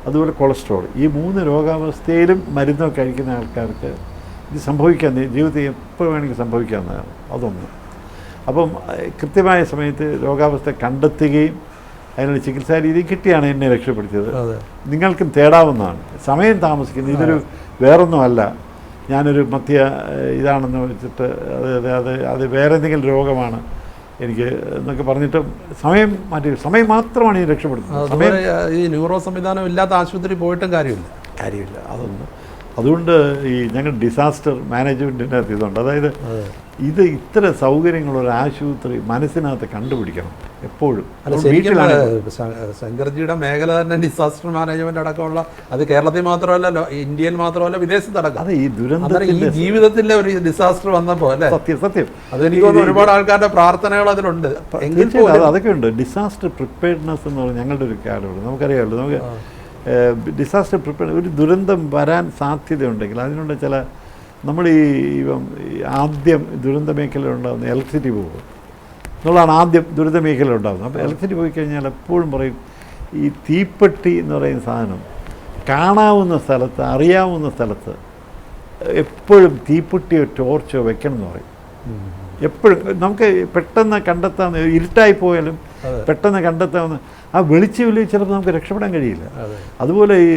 അതുപോലെ കൊളസ്ട്രോൾ. ഈ 3 രോഗാവസ്ഥയിലും മരുന്നൊക്കെ കഴിക്കുന്ന ആൾക്കാർക്ക് ഇത് ജീവിതത്തിൽ എപ്പോൾ വേണമെങ്കിൽ സംഭവിക്കാവുന്നതാണ്. അതൊന്ന്. അപ്പം കൃത്യമായ സമയത്ത് രോഗാവസ്ഥ കണ്ടെത്തുകയും അതിനുള്ള ചികിത്സാ രീതി കിട്ടിയാണ് എന്നെ രക്ഷപ്പെടുത്തിയത്. നിങ്ങൾക്കും തേടാവുന്നതാണ്. സമയം താമസിക്കുന്നത് ഇതൊരു വേറൊന്നുമല്ല. ഞാനൊരു ഇതാണെന്ന് വെച്ചിട്ട് അത് വേറെ എന്തെങ്കിലും രോഗമാണ് എനിക്ക് എന്നൊക്കെ പറഞ്ഞിട്ട് സമയം മാത്രമാണ് ഈ രക്ഷപ്പെടുത്തുന്നത്. ഈ ന്യൂറോ സംവിധാനം ഇല്ലാത്ത ആശുപത്രി പോയിട്ടും കാര്യമില്ല. അതൊന്ന്. അതുകൊണ്ട് ഈ ഞങ്ങൾ ഡിസാസ്റ്റർ മാനേജ്മെൻറ്റിനകത്ത് ഇതുണ്ട്. അതായത് ഇത്ര സൗകര്യങ്ങളൊരു ആശുപത്രി മനസ്സിനകത്ത് കണ്ടുപിടിക്കണം എപ്പോഴും. ശങ്കർജിയുടെ മേഖല തന്നെ ഡിസാസ്റ്റർ മാനേജ്മെന്റ് അടക്കമുള്ള, അത് കേരളത്തിൽ മാത്രമല്ല, ഇന്ത്യയിൽ മാത്രമല്ല, വിദേശത്തടക്കം. അതെ, ഈ ദുരന്തത്തിന്റെ ജീവിതത്തിലെ ഒരു ഡിസാസ്റ്റർ വന്നപ്പോൾ അല്ലേ? സത്യം അതെനിക്ക് തോന്നുന്നു ഒരുപാട് ആൾക്കാരുടെ പ്രാർത്ഥനകൾ അതിലുണ്ട്. അതൊക്കെ ഉണ്ട്. ഡിസാസ്റ്റർ പ്രിപ്പയർഡ്നെസ് എന്ന് പറഞ്ഞാൽ ഞങ്ങളുടെ ഒരു കാര്യമുണ്ട്. നമുക്കറിയാമല്ലോ, നമുക്ക് ഡിസാസ്റ്റർ ഒരു ദുരന്തം വരാൻ സാധ്യതയുണ്ടെങ്കിൽ അതിനുള്ള ചില നമ്മൾ ആദ്യം ദുരന്ത മേഖലയിലുണ്ടാകുന്ന ഇലക്ട്രിസിറ്റി പോകും എന്നുള്ളതാണ് ആദ്യം ദുരന്ത മേഖലയിലുണ്ടാകുന്നത്. അപ്പോൾ ഇലക്ട്രിസിറ്റി പോയി കഴിഞ്ഞാൽ എപ്പോഴും പറയും ഈ തീപ്പെട്ടി എന്ന് പറയുന്ന സാധനം കാണാവുന്ന സ്ഥലത്ത്, അറിയാവുന്ന സ്ഥലത്ത് എപ്പോഴും തീപ്പെട്ടിയോ ടോർച്ചോ വെക്കണം എന്ന് പറയും. എപ്പോഴും നമുക്ക് പെട്ടെന്ന് കണ്ടെത്താവുന്ന, ഇരുട്ടായി പോയാലും പെട്ടെന്ന് കണ്ടെത്താവുന്ന ആ വെളിച്ചമില്ല ചിലപ്പോൾ നമുക്ക് രക്ഷപ്പെടാൻ കഴിയില്ല. അതുപോലെ ഈ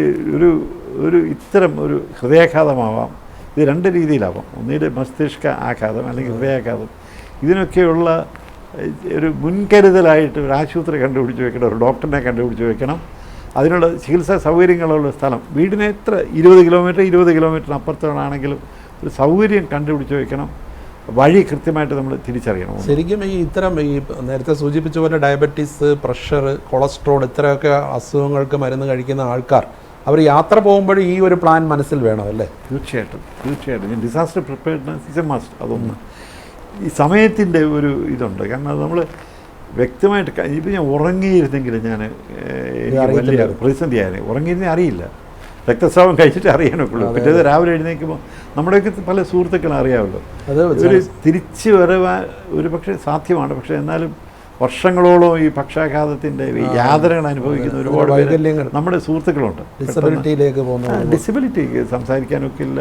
ഇത്തരം ഒരു ഹൃദയാഘാതമാവാം. ഇത് 2 രീതിയിലാവാം. ഒന്നിൽ മസ്തിഷ്ക ആഘാതം അല്ലെങ്കിൽ ഹൃദയാഘാതം. ഇതിനൊക്കെയുള്ള ഒരു മുൻകരുതലായിട്ട് ഒരു ആശുപത്രി കണ്ടുപിടിച്ച് വെക്കണം, ഒരു ഡോക്ടറിനെ കണ്ടുപിടിച്ച് വെക്കണം. അതിനുള്ള ചികിത്സാ സൗകര്യങ്ങളുള്ള സ്ഥലം വീടിന് എത്ര 20 കിലോമീറ്റർ അപ്പുറത്താണെങ്കിലും ഒരു സൗകര്യം കണ്ടുപിടിച്ച് വെക്കണം. വഴി കൃത്യമായിട്ട് നമ്മൾ തിരിച്ചറിയണം. ശരിക്കും ഇത്തരം നേരത്തെ സൂചിപ്പിച്ച പോലെ ഡയബറ്റീസ്, പ്രഷർ, കൊളസ്ട്രോൾ ഇത്രയൊക്കെ അസുഖങ്ങൾക്ക് മരുന്ന് കഴിക്കുന്ന ആൾക്കാർ അവർ യാത്ര പോകുമ്പോൾ ഈ ഒരു പ്ലാൻ മനസ്സിൽ വേണം അല്ലേ? തീർച്ചയായിട്ടും disaster preparedness is A must. അതൊന്ന്. ഈ സമയത്തിൻ്റെ ഒരു ഇതുണ്ട്. കാരണം നമ്മൾ വ്യക്തമായിട്ട് ഇപ്പം ഞാൻ ഉറങ്ങിയിരുന്നെങ്കിൽ ഞാൻ എനിക്ക് വലിയ പ്രതിസന്ധിയായിരുന്നു. ഉറങ്ങിയിരുന്നേ അറിയില്ല, രക്തസ്രാവം കഴിച്ചിട്ട് അറിയാനൊക്കെയുള്ളൂ. പിറ്റേത് രാവിലെ എഴുന്നേൽക്കുമ്പോൾ നമ്മുടെയൊക്കെ പല സുഹൃത്തുക്കളെ അറിയാമല്ലോ, ഒരു തിരിച്ച് വരവാൻ ഒരു പക്ഷേ സാധ്യമാണ്. പക്ഷേ എന്നാലും വർഷങ്ങളോളം ഈ പക്ഷാഘാതത്തിൻ്റെ യാതനകൾ അനുഭവിക്കുന്ന ഒരുപാട് വൈകല്യങ്ങൾ നമ്മുടെ സുഹൃത്തുക്കളുണ്ട്. ഡിസബിലിറ്റിയിലേക്ക് പോകുന്ന ഡിസബിലിറ്റി സംസാരിക്കാനൊക്കെ ഇല്ല,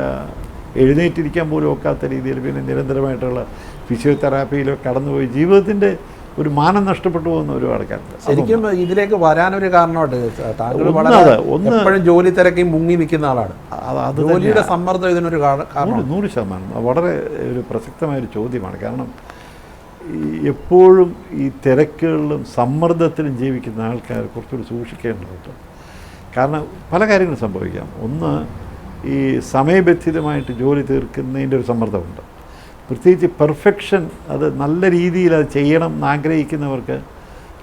എഴുന്നേറ്റിരിക്കാൻ പോലും ഒക്കാത്ത രീതിയിൽ പിന്നെ നിരന്തരമായിട്ടുള്ള ഫിസിയോതെറാപ്പിയിലൊക്കെ കടന്നുപോയി ജീവിതത്തിൻ്റെ ഒരു മാനം നഷ്ടപ്പെട്ടു പോകുന്ന ഒരുപാട് കാര്യം. ശരിക്കും ഇതിലേക്ക് വരാനൊരു കാരണമായിട്ട് താങ്കൾ വളരെ എപ്പോഴും ജോലി തിരക്കി മുങ്ങി നിൽക്കുന്ന ആളാണ്. അത് ജോലിയുടെ സമ്മർദ്ദം ഇതിനൊരു കാരണം 100% വളരെ ഒരു പ്രസക്തമായൊരു ചോദ്യമാണ്. കാരണം എപ്പോഴും ഈ തിരക്കുകളിലും സമ്മർദ്ദത്തിലും ജീവിക്കുന്ന ആൾക്കാർ കുറച്ചുകൂടി സൂക്ഷിക്കേണ്ടതുണ്ട്. കാരണം പല കാര്യങ്ങളും സംഭവിക്കാം. ഒന്ന്, ഈ സമയബന്ധിതമായിട്ട് ജോലി തീർക്കുന്നതിൻ്റെ ഒരു സമ്മർദ്ദമുണ്ട്. പ്രത്യേകിച്ച് പെർഫെക്ഷൻ, അത് നല്ല രീതിയിൽ അത് ചെയ്യണം എന്നാഗ്രഹിക്കുന്നവർക്ക്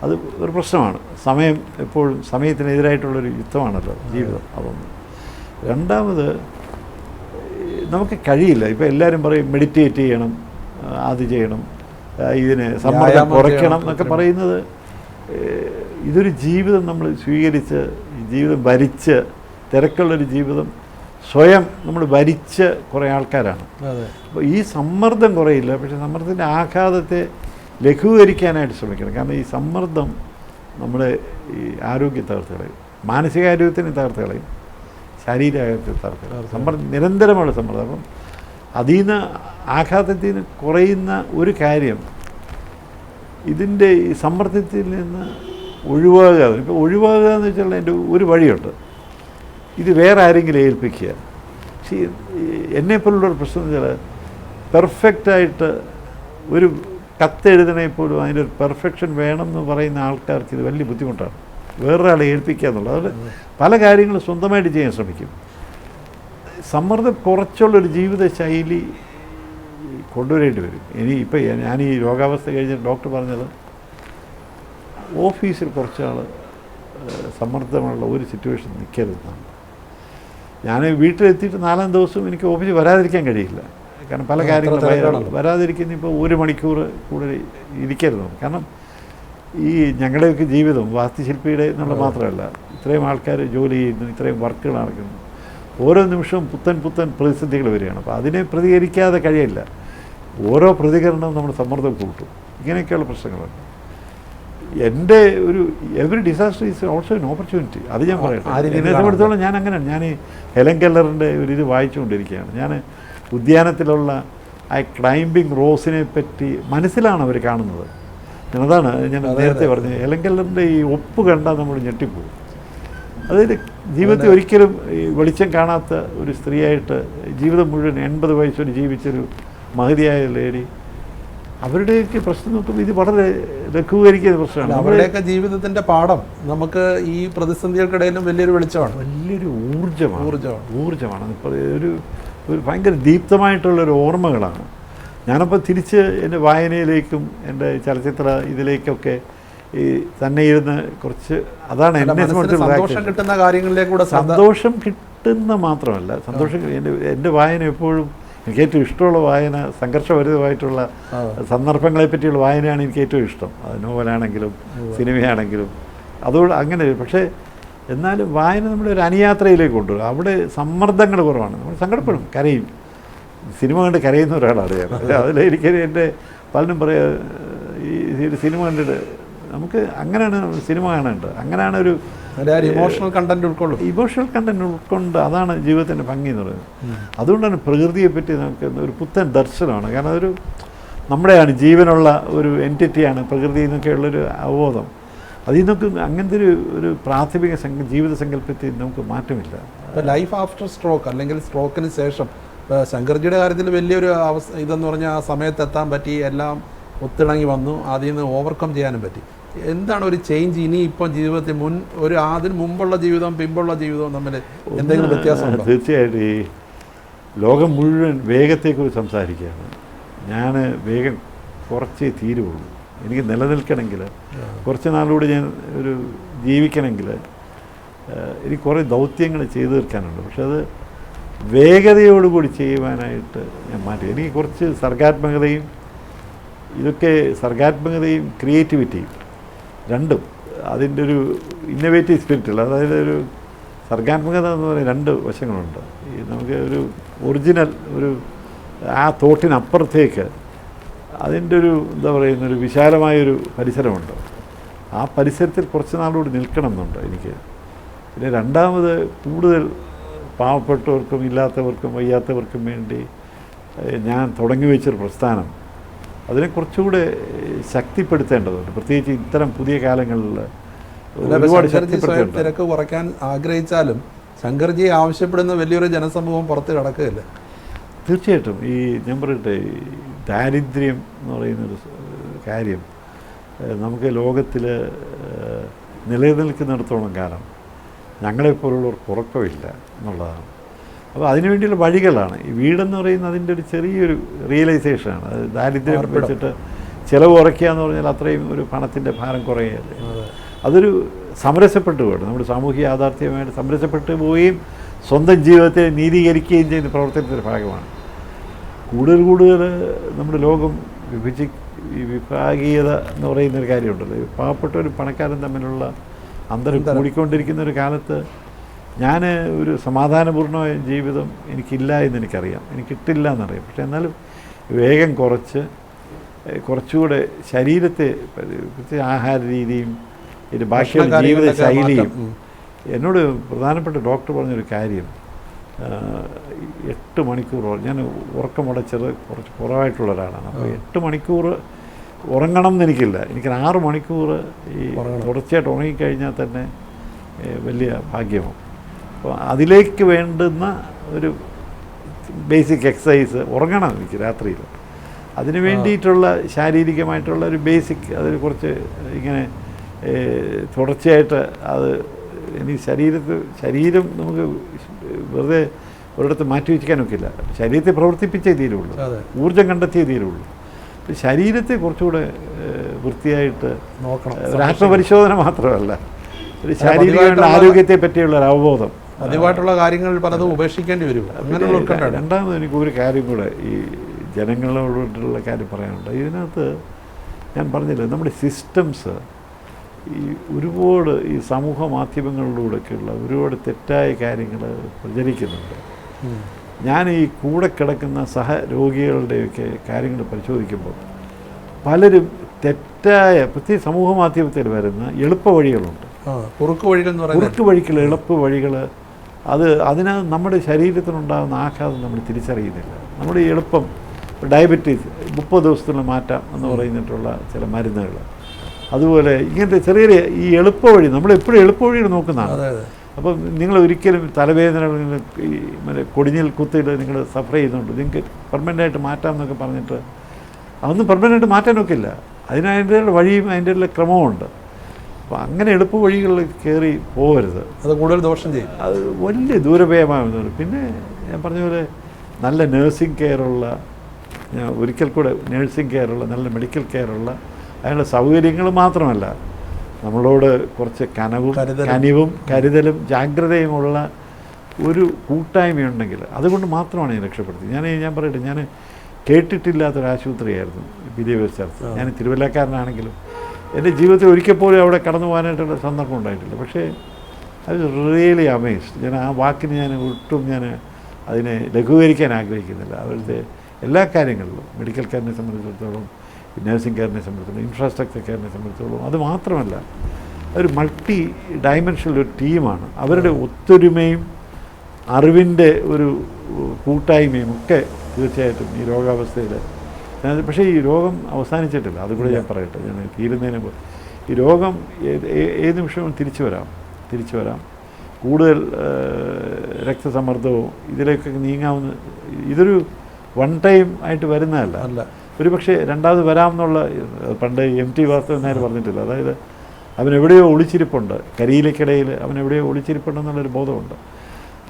അത് ഒരു പ്രശ്നമാണ്. സമയം എപ്പോഴും സമയത്തിനെതിരായിട്ടുള്ളൊരു യുദ്ധമാണല്ലോ ജീവിതം. അതൊന്ന്. രണ്ടാമത്, നമുക്ക് കഴിയില്ല. ഇപ്പോൾ എല്ലാവരും പറയും മെഡിറ്റേറ്റ് ചെയ്യണം, അത് ചെയ്യണം, ഇതിന് സമ്മർദ്ദം കുറയ്ക്കണം എന്നൊക്കെ പറയുന്നത്, ഇതൊരു ജീവിതം നമ്മൾ സ്വീകരിച്ച് ജീവിതം ഭരിച്ച് തിരക്കുള്ളൊരു ജീവിതം സ്വയം നമ്മൾ ഭരിച്ച കുറേ ആൾക്കാരാണ്. അപ്പോൾ ഈ സമ്മർദ്ദം കുറയില്ല, പക്ഷേ സമ്മർദ്ദത്തിൻ്റെ ആഘാതത്തെ ലഘൂകരിക്കാനായിട്ട് ശ്രമിക്കണം. കാരണം ഈ സമ്മർദ്ദം നമ്മുടെ ഈ ആരോഗ്യം തകർത്ത് കളയും, മാനസികാരോഗ്യത്തിന് തകർത്ത് കളയും, ശാരീരികാരോഗ്യത്തെ തകർത്ത് കളയും. സമ്മർദ്ദം, നിരന്തരമുള്ള സമ്മർദ്ദം. അപ്പം അതിൽ നിന്ന് ആഘാതത്തിന് കുറയുന്ന ഒരു കാര്യം, ഇതിൻ്റെ ഈ സമ്മർദ്ദത്തിൽ നിന്ന് ഒഴിവാകുക. ഇപ്പോൾ ഒഴിവാകുക എന്ന് വെച്ചാൽ അതിൻ്റെ ഒരു വഴിയുണ്ട്, ഇത് വേറെ ആരെങ്കിലും ഏൽപ്പിക്കുക. പക്ഷേ എന്നെപ്പോലുള്ളൊരു പ്രശ്നം എന്ന് വെച്ചാൽ പെർഫെക്റ്റായിട്ട് ഒരു കത്തെഴുതണേ പോലും അതിൻ്റെ ഒരു പെർഫെക്ഷൻ വേണം എന്ന് പറയുന്ന ആൾക്കാർക്ക് ഇത് വലിയ ബുദ്ധിമുട്ടാണ്, വേറൊരാളെ ഏൽപ്പിക്കുക എന്നുള്ളത്. അതുകൊണ്ട് പല കാര്യങ്ങളും സ്വന്തമായിട്ട് ചെയ്യാൻ ശ്രമിക്കും. സമ്മർദ്ദം കുറച്ചുള്ളൊരു ജീവിതശൈലി കൊണ്ടുവരേണ്ടി വരും. ഇപ്പം ഞാൻ ഈ രോഗാവസ്ഥ കഴിഞ്ഞ് ഡോക്ടർ പറഞ്ഞത്, ഓഫീസിൽ കുറച്ചാൾ സമ്മർദ്ദമുള്ള ഒരു സിറ്റുവേഷൻ നിൽക്കരുതെന്നാണ്. ഞാൻ വീട്ടിലെത്തിയിട്ട് 4 ദിവസം എനിക്ക് ഓഫീസിൽ വരാതിരിക്കാൻ കഴിയില്ല. കാരണം പല കാര്യങ്ങളും വരാതിരിക്കുന്ന, ഇപ്പോൾ 1 മണിക്കൂർ കൂടുതൽ ഇരിക്കരുത്. കാരണം ഈ ഞങ്ങളുടെയൊക്കെ ജീവിതം വാസ്തുശില്പിയുടെ എന്നുള്ള മാത്രമല്ല, ഇത്രയും ആൾക്കാർ ജോലി ചെയ്യുന്നു, ഇത്രയും വർക്കുകൾ നടക്കുന്നു, ഓരോ നിമിഷവും പുത്തൻ പ്രതിസന്ധികൾ വരികയാണ്. അപ്പോൾ അതിനെ പ്രതികരിക്കാതെ കഴിയില്ല. ഓരോ പ്രതികരണവും നമ്മുടെ സമ്മർദ്ദം കൂട്ടും. ഇങ്ങനെയൊക്കെയുള്ള പ്രശ്നങ്ങളുണ്ട്. എൻ്റെ ഒരു every disaster is also an opportunity. അത് ഞാൻ പറയട്ടെ. എന്നെ സംബന്ധിച്ചോളം ഞാൻ അങ്ങനെയാണ്. ഞാൻ ഹെലൻ കെല്ലറിൻ്റെ ഒരു ഇത് വായിച്ചുകൊണ്ടിരിക്കുകയാണ്. ഞാൻ ഉദ്യാനത്തിലുള്ള ആ ക്ലൈംബിംഗ് റോസിനെ പറ്റി മനസ്സിലാണ് അവർ കാണുന്നത്. അതാണ് ഞാൻ നേരത്തെ പറഞ്ഞത്. ഹെലൻ കെല്ലറിൻ്റെ ഈ ഒപ്പ് കണ്ടാൽ നമ്മൾ ഞെട്ടിപ്പോകും. അതായത് ജീവിതത്തിൽ ഒരിക്കലും ഈ വെളിച്ചം കാണാത്ത ഒരു സ്ത്രീയായിട്ട് ജീവിതം മുഴുവൻ 80 വയസ്സ് വരെ ജീവിച്ചൊരു മഹതിയായ ലേഡി, അവരുടെയൊക്കെ പ്രശ്നം നോക്കുമ്പോൾ ഇത് വളരെ ലഘൂകരിക്കുന്ന പ്രശ്നമാണ്. അവരുടെയൊക്കെ ജീവിതത്തിൻ്റെ പാഠം നമുക്ക് ഈ പ്രതിസന്ധികൾക്കിടയിലും വലിയൊരു വെളിച്ചമാണ്, വലിയൊരു ഊർജ്ജമാണ്. ഇപ്പോൾ ഒരു ഭയങ്കര ദീപ്തമായിട്ടുള്ളൊരു ഓർമ്മകളാണ്. ഞാനപ്പോൾ തിരിച്ച് എൻ്റെ വായനയിലേക്കും എൻ്റെ ചലച്ചിത്ര ഇതിലേക്കൊക്കെ ഈ തന്നെ ഇരുന്ന് കുറച്ച്, അതാണ് എന്നെ സന്തോഷം കിട്ടുന്ന കാര്യങ്ങളിലേക്കൂടെ, സന്തോഷം കിട്ടുന്ന മാത്രമല്ല, എൻ്റെ വായന എപ്പോഴും എനിക്ക് ഏറ്റവും ഇഷ്ടമുള്ള വായന സംഘർഷഭരിതമായിട്ടുള്ള സന്ദർഭങ്ങളെ പറ്റിയുള്ള വായനയാണ് എനിക്ക് ഏറ്റവും ഇഷ്ടം. അത് നോവലാണെങ്കിലും സിനിമയാണെങ്കിലും അതുകൊണ്ട് അങ്ങനെ. പക്ഷേ എന്നാലും വായന നമ്മുടെ ഒരു അനുയാത്രയിലേക്ക് കൊണ്ടുവരും. അവിടെ സമ്മർദ്ദങ്ങൾ കുറവാണ്, നമ്മൾ സങ്കടപ്പെടും, കരയും. സിനിമ കണ്ട് കരയുന്ന ഒരാളാണ് ഞാൻ. അതിലെനിക്ക് എൻ്റെ പലരും പറയാ, ഈ സിനിമ കണ്ടിട്ട് നമുക്ക് അങ്ങനെയാണ് സിനിമ കാണേണ്ടത്, അങ്ങനെയാണ് ഒരു ഇമോഷണൽ കണ്ടന്റ് ഉൾക്കൊണ്ട് അതാണ് ജീവിതത്തിൻ്റെ ഭംഗി എന്ന് പറയുന്നത്. അതുകൊണ്ടാണ് പ്രകൃതിയെപ്പറ്റി നമുക്ക് ഒരു പുത്തൻ ദർശനമാണ്. കാരണം അതൊരു നമ്മുടെയാണ്, ജീവനുള്ള ഒരു എൻറ്റിറ്റിയാണ് പ്രകൃതി എന്നൊക്കെയുള്ളൊരു അവബോധം. അതിൽ നിന്നൊക്കെ അങ്ങനത്തെ ഒരു പ്രാഥമിക ജീവിത സങ്കല്പത്തിൽ നമുക്ക് മാറ്റമില്ല. ലൈഫ് ആഫ്റ്റർ സ്ട്രോക്ക് അല്ലെങ്കിൽ സ്ട്രോക്കിന് ശേഷം ശങ്കർജിയുടെ കാര്യത്തിൽ വലിയൊരു ഇതെന്ന് പറഞ്ഞാൽ ആ സമയത്ത് എത്താൻ പറ്റി, എല്ലാം ഒത്തിണങ്ങി വന്നു, അതിൽ നിന്ന് ഓവർകം ചെയ്യാനും പറ്റി. എന്താണ് ഒരു ചേഞ്ച് ഇനി ഇപ്പം ജീവിതത്തിൽ അതിന് മുമ്പുള്ള ജീവിതവും പിമ്പുള്ള ജീവിതവും തമ്മിൽ എന്തെങ്കിലും വ്യത്യാസമുണ്ടോ? തീർച്ചയായിട്ടും ഈ ലോകം മുഴുവൻ വേഗത്തെക്കുറിച്ച് സംസാരിക്കുകയാണ്. ഞാൻ വേഗം കുറച്ചേ തീരുള്ളൂ. എനിക്ക് നിലനിൽക്കണമെങ്കിൽ, കുറച്ച് നാളുകൂടി ഞാൻ ജീവിക്കണമെങ്കിൽ എനിക്ക് കുറേ ദൗത്യങ്ങൾ ചെയ്തു തീർക്കാനുണ്ട്. പക്ഷെ അത് വേഗതയോടുകൂടി ചെയ്യുവാനായിട്ട് ഞാൻ മാറ്റി. എനിക്ക് കുറച്ച് സർഗാത്മകതയും ഇതൊക്കെ സർഗാത്മകതയും ക്രിയേറ്റിവിറ്റിയും രണ്ടും അതിൻ്റെ ഒരു ഇന്നോവേറ്റീവ് സ്പിരിറ്റിൽ, അതായത് ഒരു സർഗാത്മകത എന്ന് പറയുന്ന രണ്ട് വശങ്ങളുണ്ട്. ഈ നമുക്ക് ഒരു ഒറിജിനൽ ഒരു ആ തോട്ടിനപ്പുറത്തേക്ക് അതിൻ്റെ ഒരു എന്താ പറയുന്ന ഒരു വിശാലമായൊരു പരിസരമുണ്ട്. ആ പരിസരത്തിൽ കുറച്ച് നാളുകൂടി നിൽക്കണം എന്നുണ്ട് എനിക്ക്. പിന്നെ രണ്ടാമത് കൂടുതൽ പാവപ്പെട്ടവർക്കും ഇല്ലാത്തവർക്കും വയ്യാത്തവർക്കും വേണ്ടി ഞാൻ തുടങ്ങി വെച്ചൊരു പ്രസ്ഥാനം, അതിനെ കുറച്ചുകൂടെ ശക്തിപ്പെടുത്തേണ്ടതുണ്ട്. പ്രത്യേകിച്ച് ഇത്തരം പുതിയ കാലങ്ങളിൽ ഒരുപാട് ശക്തിപ്പെടുത്തേണ്ടത്. തിരക്ക് കുറയ്ക്കാൻ ആഗ്രഹിച്ചാലും ശങ്കർജി ആവശ്യപ്പെടുന്ന വലിയൊരു ജനസമൂഹം പുറത്ത് കിടക്കുകയില്ല. തീർച്ചയായിട്ടും ഈ ഞാൻ പറയട്ടെ, ദാരിദ്ര്യം എന്ന് പറയുന്നൊരു കാര്യം നമുക്ക് ലോകത്തിൽ നിലനിൽക്കുന്നിടത്തോളം കാലം ഞങ്ങളെപ്പോലുള്ളവർക്ക് ഉറക്കമില്ല എന്നുള്ളതാണ്. അപ്പോൾ അതിനുവേണ്ടിയുള്ള വഴികളാണ് ഈ വീടെന്ന് പറയുന്നത്. അതിൻ്റെ ഒരു ചെറിയൊരു റിയലൈസേഷനാണ്. അത് ദാരിദ്ര്യം വെച്ചിട്ട് ചിലവ് കുറയ്ക്കുക എന്ന് പറഞ്ഞാൽ അത്രയും ഒരു പണത്തിൻ്റെ ഭാരം കുറയുകയല്ലേ. അതൊരു സമരസപ്പെട്ടു പോകണം. നമ്മുടെ സാമൂഹിക യാഥാർത്ഥ്യമായിട്ട് സമരസപ്പെട്ടു പോവുകയും സ്വന്തം ജീവിതത്തെ നീതീകരിക്കുകയും ചെയ്യുന്ന പ്രവർത്തനത്തിൻ്റെ ഭാഗമാണ്. കൂടുതൽ നമ്മുടെ ലോകം ഈ വിഭാഗീയത എന്ന് പറയുന്നൊരു കാര്യമുണ്ടല്ലോ. പാവപ്പെട്ടവരും പണക്കാരും തമ്മിലുള്ള അന്തരം കൂടിക്കൊണ്ടിരിക്കുന്ന ഒരു കാലത്ത് ഞാൻ ഒരു സമാധാനപൂർണ്ണമായ ജീവിതം എനിക്കില്ല എന്നെനിക്കറിയാം, എനിക്കിട്ടില്ല എന്നറിയാം. പക്ഷെ എന്നാലും വേഗം കുറച്ചുകൂടെ ശരീരത്തെ, പ്രത്യേകിച്ച് ആഹാര രീതിയും ഇത് ബാക്കിയുള്ള ജീവിത ശൈലിയും. എന്നോട് പ്രധാനപ്പെട്ട ഡോക്ടർ പറഞ്ഞൊരു കാര്യം, 8 മണിക്കൂർ ഞാൻ ഉറക്കമുള്ള കുറച്ച് കുറവായിട്ടുള്ള ഒരാളാണ്. അപ്പോൾ 8 മണിക്കൂർ ഉറങ്ങണം എന്നെനിക്കില്ല. എനിക്ക് 6 മണിക്കൂർ ഈ തുടർച്ചയായിട്ട് ഉറങ്ങിക്കഴിഞ്ഞാൽ തന്നെ വലിയ ഭാഗ്യമാണ്. അപ്പോൾ അതിലേക്ക് വേണ്ടുന്ന ഒരു ബേസിക് എക്സസൈസ് ഉറങ്ങണം എനിക്ക് രാത്രിയിൽ. അതിന് വേണ്ടിയിട്ടുള്ള ശാരീരികമായിട്ടുള്ള ഒരു ബേസിക്, അതിൽ കുറച്ച് ഇങ്ങനെ തുടർച്ചയായിട്ട് അത് ഇനി ശരീരം നമുക്ക് വെറുതെ ഒരിടത്ത് മാറ്റി വയ്ക്കാനൊക്കില്ല. ശരീരത്തെ പ്രവർത്തിപ്പിച്ചേ തീരുള്ളൂ, ഊർജം കണ്ടെത്തിയേ തീരുള്ളൂ. ശരീരത്തെ കുറച്ചുകൂടെ വൃത്തിയായിട്ട് നോക്കണം. ഒരു ആത്മപരിശോധന മാത്രമല്ല, ഒരു ശാരീരികമായിട്ടുള്ള ആരോഗ്യത്തെ പറ്റിയുള്ള ഒരു അവബോധം. പതിവായിട്ടുള്ള കാര്യങ്ങൾ പലതും ഉപേക്ഷിക്കേണ്ടി വരും. രണ്ടാമത് എനിക്ക് ഒരു കാര്യം കൂടെ ഈ ജനങ്ങളോടുള്ള കാര്യം പറയാനുണ്ട്. ഇതിനകത്ത് ഞാൻ പറഞ്ഞില്ലേ, നമ്മുടെ സിസ്റ്റംസ് ഈ ഒരുപാട് ഈ സമൂഹ മാധ്യമങ്ങളിലൂടെയൊക്കെയുള്ള ഒരുപാട് തെറ്റായ കാര്യങ്ങൾ പ്രചരിക്കുന്നുണ്ട്. ഞാൻ ഈ കൂടെ കിടക്കുന്ന സഹരോഗികളുടെയൊക്കെ കാര്യങ്ങൾ പരിശോധിക്കുമ്പോൾ പലരും തെറ്റായ, പ്രത്യേകിച്ച് സമൂഹ മാധ്യമത്തിൽ വരുന്ന എളുപ്പ വഴികളുണ്ട്, കുറുക്ക് വഴികൾ, എളുപ്പ വഴികൾ. അതിനകത്ത് നമ്മുടെ ശരീരത്തിനുണ്ടാകുന്ന ആഘാതം നമ്മൾ തിരിച്ചറിയുന്നില്ല. നമ്മുടെ ഈ എളുപ്പം, ഡയബറ്റീസ് 30 ദിവസത്തിനുള്ള മാറ്റാം എന്ന് പറയുന്നിട്ടുള്ള ചില മരുന്നുകൾ, അതുപോലെ ഇങ്ങനത്തെ ചെറിയ ഈ എളുപ്പവഴി, നമ്മളെപ്പോഴും എളുപ്പവഴികൾ നോക്കുന്നതാണ്. അപ്പം നിങ്ങൾ ഒരിക്കലും തലവേദന, ഈ കൊടിഞ്ഞിൽ കുത്തിയിട്ട് നിങ്ങൾ സഫർ ചെയ്യുന്നുണ്ട്, നിങ്ങൾക്ക് പെർമനൻ്റായിട്ട് മാറ്റാം എന്നൊക്കെ പറഞ്ഞിട്ട് അതൊന്നും പെർമനൻ്റായിട്ട് മാറ്റാനൊക്കില്ല. അതിനതിൻ്റെ വഴിയും അതിൻ്റെ ക്രമമുണ്ട്. അപ്പോൾ അങ്ങനെ എളുപ്പ വഴികളിൽ കയറി പോകരുത്, അത് കൂടുതൽ ദോഷം ചെയ്യും, അത് വലിയ ദൂരഭയമാകുന്നുണ്ട്. പിന്നെ ഞാൻ പറഞ്ഞ പോലെ നല്ല നേഴ്സിംഗ് കെയറുള്ള, ഒരിക്കൽ കൂടെ നേഴ്സിംഗ് കെയറുള്ള, നല്ല മെഡിക്കൽ കെയറുള്ള അതിനുള്ള സൗകര്യങ്ങൾ മാത്രമല്ല, നമ്മളോട് കുറച്ച് കനിവും കരുതലും ജാഗ്രതയുമുള്ള ഒരു കൂട്ടായ്മയുണ്ടെങ്കിൽ അതുകൊണ്ട് മാത്രമാണ് ഞാൻ രക്ഷപ്പെടുത്തി. ഞാൻ പറയട്ടെ, ഞാൻ കേട്ടിട്ടില്ലാത്തൊരാശുപത്രിയായിരുന്നു വിദ്യാഭ്യാസ ചർച്ച. ഞാൻ തിരുവല്ലക്കാരനാണെങ്കിലും എൻ്റെ ജീവിതത്തിൽ ഒരിക്കൽ പോലും അവിടെ കടന്നു പോകാനായിട്ടുള്ള സന്ദർഭം ഉണ്ടായിട്ടില്ല. പക്ഷേ അത് റിയലി അമേസ്ഡ്. ഞാൻ ആ വാക്കിന് ഞാൻ ഒട്ടും അതിനെ ലഘൂകരിക്കാൻ ആഗ്രഹിക്കുന്നില്ല. അവരുടെ എല്ലാ കാര്യങ്ങളിലും, മെഡിക്കൽ കെയറിനെ സംബന്ധിച്ചിടത്തോളം, നഴ്സിംഗ് കെയറിനെ സംബന്ധിച്ചിടത്തോളം, ഇൻഫ്രാസ്ട്രക്ചർ കെയറിനെ സംബന്ധിച്ചിടത്തോളം, അത് മാത്രമല്ല ഒരു മൾട്ടി ഡയമെൻഷണൽ ഒരു ടീമാണ്. അവരുടെ ഒത്തൊരുമയും അറിവിൻ്റെ ഒരു കൂട്ടായ്മയും ഒക്കെ തീർച്ചയായിട്ടും ഈ രോഗാവസ്ഥയിൽ. പക്ഷേ ഈ രോഗം അവസാനിച്ചിട്ടില്ല, അതുകൂടെ ഞാൻ പറയട്ടെ. ഞാൻ തീരുന്നതിന് മുമ്പ് ഈ രോഗം ഏത് നിമിഷവും തിരിച്ചു വരാം. കൂടുതൽ രക്തസമ്മർദ്ദവും ഇതിലേക്കൊക്കെ നീങ്ങാവുന്ന, ഇതൊരു വൺ ടൈം ആയിട്ട് വരുന്നതല്ല. ഒരു പക്ഷേ രണ്ടാമത് വരാമെന്നുള്ള, പണ്ട് MT വാസുദേവൻ നായർ പറഞ്ഞിട്ടില്ല, അതായത് അവനെവിടെയോ ഒളിച്ചിരിപ്പുണ്ട്, കരിയിലേക്കിടയിൽ അവനെവിടെയോ ഒളിച്ചിരിപ്പുണ്ടെന്നുള്ളൊരു ബോധമുണ്ട്.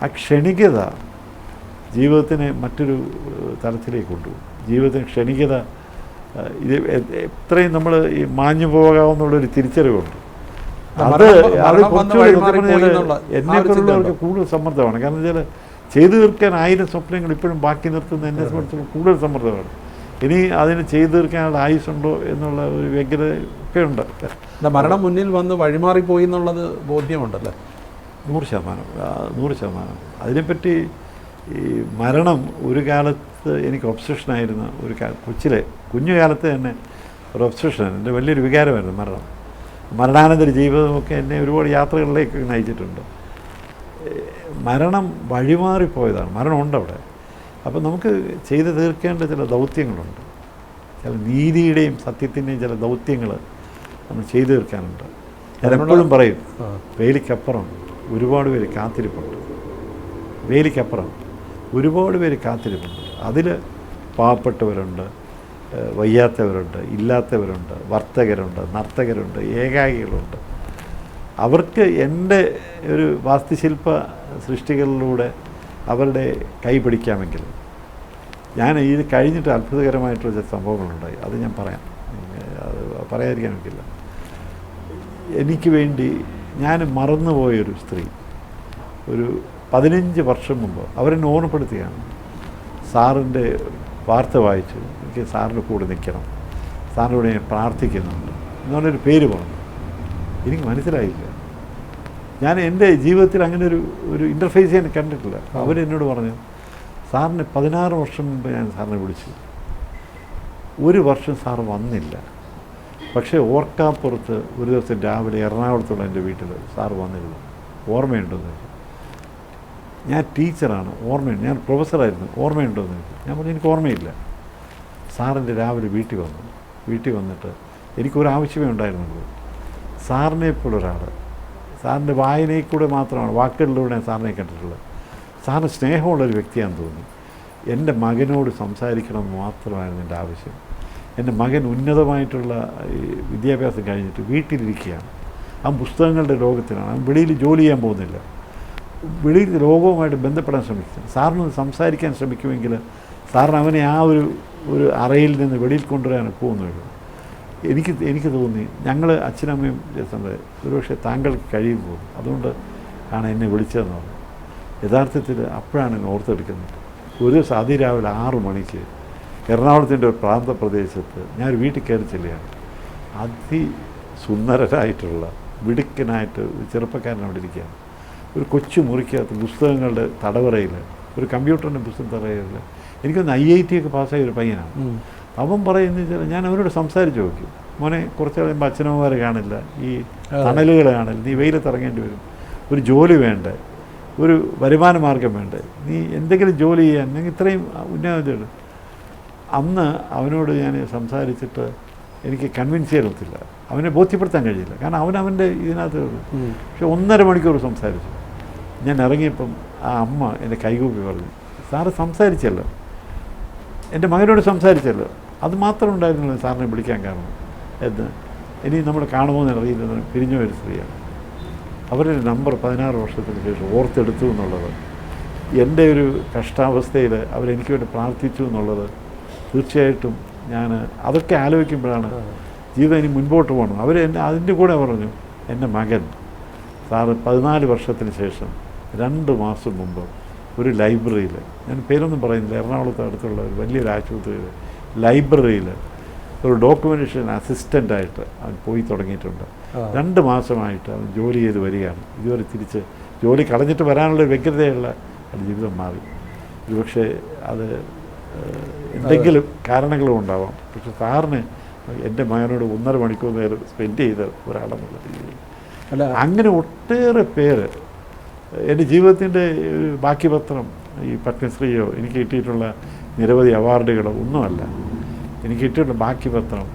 ആ ക്ഷണികത ജീവിതത്തിനെ മറ്റൊരു തലത്തിലേക്ക് കൊണ്ടുപോകും. ജീവിതത്തിന് ക്ഷണികത, ഇത് എത്രയും നമ്മൾ ഈ മാഞ്ഞു പോകാമെന്നുള്ളൊരു തിരിച്ചറിവുണ്ട്. അത് കുറച്ചുകൂടി എന്നെപ്പോലുള്ളവർക്ക് കൂടുതൽ സമ്മർദ്ദമാണ്. കാരണം വെച്ചാൽ ചെയ്തു തീർക്കാൻ 1000 സ്വപ്നങ്ങൾ ഇപ്പോഴും ബാക്കി നിർത്തുന്ന എന്നെ സംബന്ധിച്ച് കൂടുതൽ സമ്മർദ്ദമാണ്. ഇനി അതിന് ചെയ്തു തീർക്കാനുള്ള ആയുസ്സുണ്ടോ എന്നുള്ള ഒരു വ്യഗ്രത ഒക്കെ ഉണ്ട്. മരണം മുന്നിൽ വന്ന് വഴിമാറിപ്പോയി എന്നുള്ളത് ബോധ്യമുണ്ടല്ലേ? 100%. അതിനെപ്പറ്റി ഈ മരണം ഒരു കാലത്ത് എനിക്ക് ഒബ്സഷനായിരുന്ന ഒരു കുഞ്ഞുകാലത്ത് തന്നെ ഒരു ഒബ്സഷനാണ്, എൻ്റെ വലിയൊരു വികാരമായിരുന്നു മരണം. മരണാനന്തര ജീവിതമൊക്കെ എന്നെ ഒരുപാട് യാത്രകളിലേക്ക് നയിച്ചിട്ടുണ്ട്. മരണം വഴിമാറിപ്പോയതാണ്, മരണമുണ്ട് അവിടെ. അപ്പം നമുക്ക് ചെയ്തു തീർക്കേണ്ട ചില ദൗത്യങ്ങളുണ്ട്, ചില നീതിയുടെയും സത്യത്തിൻ്റെയും ചില ദൗത്യങ്ങൾ നമ്മൾ ചെയ്തു തീർക്കാനുണ്ട്. ഞാൻ എപ്പോഴും പറയും, വേലിക്കപ്പുറം ഒരുപാട് പേര് കാത്തിരിപ്പുണ്ട്. വേലിക്കപ്പുറം ഒരുപാട് പേര് കാത്തിരിപ്പുണ്ട്. അതിൽ പാവപ്പെട്ടവരുണ്ട്, വയ്യാത്തവരുണ്ട്, ഇല്ലാത്തവരുണ്ട്, വർത്തകരുണ്ട്, നർത്തകരുണ്ട്, ഏകാഗികളുണ്ട്. അവർക്ക് എൻ്റെ ഒരു വാസ്തുശില്പ സൃഷ്ടികളിലൂടെ അവരുടെ കൈ പിടിക്കാമെങ്കിൽ, ഞാൻ ഇത് കഴിഞ്ഞിട്ട് അത്ഭുതകരമായിട്ടുള്ള ചില സംഭവങ്ങളുണ്ടായി, അത് ഞാൻ പറയാം, അത് പറയാതിരിക്കാൻ പറ്റില്ല. എനിക്ക് വേണ്ടി ഞാൻ മറന്നുപോയൊരു സ്ത്രീ ഒരു 15 വർഷം മുമ്പ് അവരെന്നെ ഓർമ്മപ്പെടുത്തുകയാണ്. സാറിൻ്റെ വാർത്ത വായിച്ചു, എനിക്ക് സാറിൻ്റെ കൂടെ നിൽക്കണം, സാറിൻ്റെ കൂടെ ഞാൻ പ്രാർത്ഥിക്കുന്നുണ്ട് എന്നുള്ളൊരു പേര് പറഞ്ഞു. എനിക്ക് മനസ്സിലായില്ല. ഞാൻ എൻ്റെ ജീവിതത്തിൽ അങ്ങനെ ഒരു ഇൻ്റർഫേസ് ഞാൻ കണ്ടിട്ടില്ല. അവരെന്നോട് പറഞ്ഞു, സാറിന് 16 വർഷം മുമ്പ് ഞാൻ സാറിനെ വിളിച്ചു, ഒരു വർഷം സാർ വന്നില്ല, പക്ഷേ ഓർക്കാപ്പുറത്ത് ഒരു ദിവസം രാവിലെ എറണാകുളത്തുള്ള എൻ്റെ വീട്ടിൽ സാർ വന്നിരുന്നു, ഓർമ്മയുണ്ടെന്ന് ചോദിച്ചു. ഞാൻ ടീച്ചറാണ്, ഓർമ്മയുണ്ട്, ഞാൻ പ്രൊഫസറായിരുന്നു, ഓർമ്മയുണ്ടോയെന്ന് ചോദിച്ചു. ഞാൻ പറഞ്ഞു എനിക്ക് ഓർമ്മയില്ല. സാറിൻ്റെ രാവിലെ വീട്ടിൽ വന്നിട്ട് എനിക്കൊരാവശ്യമേ ഉണ്ടായിരുന്നുള്ളൂ. സാറിനെ പോലൊരാൾ, സാറിൻ്റെ വായനയിൽ കൂടെ മാത്രമാണ്, വാക്കുകളിലൂടെ സാറിനെ കണ്ടിട്ടുള്ളത്. സാറിന് സ്നേഹമുള്ളൊരു വ്യക്തിയാണെന്ന് തോന്നി. എൻ്റെ മകനോട് സംസാരിക്കണമെന്ന് മാത്രമായിരുന്നു എൻ്റെ ആവശ്യം. എൻ്റെ മകൻ ഉന്നതമായിട്ടുള്ള വിദ്യാഭ്യാസം കഴിഞ്ഞിട്ട് വീട്ടിലിരിക്കുകയാണ്, അവൻ പുസ്തകങ്ങളുടെ ലോകത്തിലാണ്, അവൻ വെളിയിൽ ജോലി ചെയ്യാൻ പോകുന്നില്ല, വെളിയിൽ ലോകവുമായിട്ട് ബന്ധപ്പെടാൻ ശ്രമിക്കുന്നു. സാറിന് സംസാരിക്കാൻ ശ്രമിക്കുമെങ്കിൽ സാറിന് അവനെ ആ ഒരു അറയിൽ നിന്ന് വെളിയിൽ കൊണ്ടുവരാൻ പോകുന്നുള്ളൂ. എനിക്ക് തോന്നി, ഞങ്ങൾ അച്ഛനമ്മയും ഒരുപക്ഷെ താങ്കൾക്ക് കഴിയും പോകും, അതുകൊണ്ട് ആണ് എന്നെ വിളിച്ചതെന്ന് പറഞ്ഞു. യഥാർത്ഥത്തിൽ അപ്പോഴാണ് എന്നെ ഓർത്തെടുക്കുന്നത്. ഒരു ദിവസം അതിരാവിലെ 6 മണിക്ക് എറണാകുളത്തിൻ്റെ ഒരു പ്രാന്തപ്രദേശത്ത് ഞാൻ ഒരു വീട്ടിൽ കയറി ചെല്ലുകയാണ്. അതിസുന്ദരരായിട്ടുള്ള മിടുക്കനായിട്ട് ഒരു ചെറുപ്പക്കാരൻ അവിടെ ഇരിക്കുകയാണ്. ഒരു കൊച്ചു മുറിക്കകത്ത് പുസ്തകങ്ങളുടെ തടവറയിൽ, ഒരു കമ്പ്യൂട്ടറിൻ്റെ പുസ്തകം തടവറയിൽ, എനിക്കൊന്ന് IIT ഒക്കെ പാസ്സായ ഒരു പയ്യനാണ്. അവൻ പറയുന്നത് വെച്ചാൽ, ഞാൻ അവരോട് സംസാരിച്ച് നോക്കി, മോനെ കുറച്ച് കഴിയുമ്പോൾ അച്ഛനമ്മമാരെ കാണില്ല, ഈ തണലുകൾ കാണില്ല, നീ വെയിലത്ത് ഇറങ്ങേണ്ടി വരും, ഒരു ജോലി വേണ്ടേ, ഒരു വരുമാന മാർഗം വേണ്ടേ, നീ എന്തെങ്കിലും ജോലി ചെയ്യാൻ നിങ്ങൾ ഇത്രയും ഉന്നതമാണ്. അന്ന് അവനോട് ഞാൻ സംസാരിച്ചിട്ട് എനിക്ക് കൺവിൻസ് ചെയ്യാനൊത്തില്ല, അവനെ ബോധ്യപ്പെടുത്താൻ കഴിയില്ല, കാരണം അവൻ്റെ ഇതിനകത്ത്. പക്ഷെ 1.5 മണിക്കൂർ സംസാരിച്ചു. ഞാൻ ഇറങ്ങിയപ്പം ആ അമ്മ എൻ്റെ കൈകൂപ്പി പറഞ്ഞു, സാറ് സംസാരിച്ചല്ലോ, എൻ്റെ മകനോട് സംസാരിച്ചല്ലോ, അത് മാത്രം ഉണ്ടായിരുന്നില്ല സാറിനെ വിളിക്കാൻ കാരണം എന്ന്. ഇനി നമ്മൾ കാണുമോ എന്ന് അറിയില്ല, പിരിഞ്ഞ ഒരു സ്ത്രീയാണ്. അവരുടെ നമ്പർ 16 വർഷത്തിന് ശേഷം ഓർത്തെടുത്തു എന്നുള്ളത്, എൻ്റെ ഒരു കഷ്ടാവസ്ഥയിൽ അവരെനിക്ക് വേണ്ടി പ്രാർത്ഥിച്ചു എന്നുള്ളത്, തീർച്ചയായിട്ടും ഞാൻ അതൊക്കെ ആലോചിക്കുമ്പോഴാണ് ജീവിതം ഇനി മുൻപോട്ട് പോകണം. അതിൻ്റെ കൂടെ പറഞ്ഞു, എൻ്റെ മകൻ സാറ് 14 വർഷത്തിന് ശേഷം 2 മാസം മുമ്പ് ഒരു ലൈബ്രറിയിൽ, ഞാൻ പേരൊന്നും പറയുന്നില്ല, എറണാകുളത്ത് അടുത്തുള്ള ഒരു വലിയൊരു ആശുപത്രിയിൽ ലൈബ്രറിയിൽ ഒരു ഡോക്യുമെൻറ്റേഷൻ അസിസ്റ്റൻ്റായിട്ട് അവൻ പോയി തുടങ്ങിയിട്ടുണ്ട്. 2 മാസമായിട്ട് അവൻ ജോലി ചെയ്ത് വരികയാണ്. ഇതുവരെ തിരിച്ച് ജോലി കളഞ്ഞിട്ട് വരാനുള്ള വ്യഗ്രതയുള്ള ജീവിതം മാറി. ഒരുപക്ഷെ അത് എന്തെങ്കിലും കാരണങ്ങളും ഉണ്ടാവാം. പക്ഷെ സാറിന് എൻ്റെ മകനോട് 1.5 മണിക്കൂർ നേരം സ്പെൻഡ് ചെയ്ത ഒരാളെന്നുള്ള രീതിയിൽ അങ്ങനെ ഒട്ടേറെ പേര് എൻ്റെ ജീവിതത്തിൻ്റെ ഒരു ബാക്കി പത്രം, ഈ പത്മശ്രീയോ എനിക്ക് കിട്ടിയിട്ടുള്ള നിരവധി അവാർഡുകളോ ഒന്നുമല്ല. എനിക്ക് കിട്ടിയിട്ടുള്ള ബാക്കി പത്രം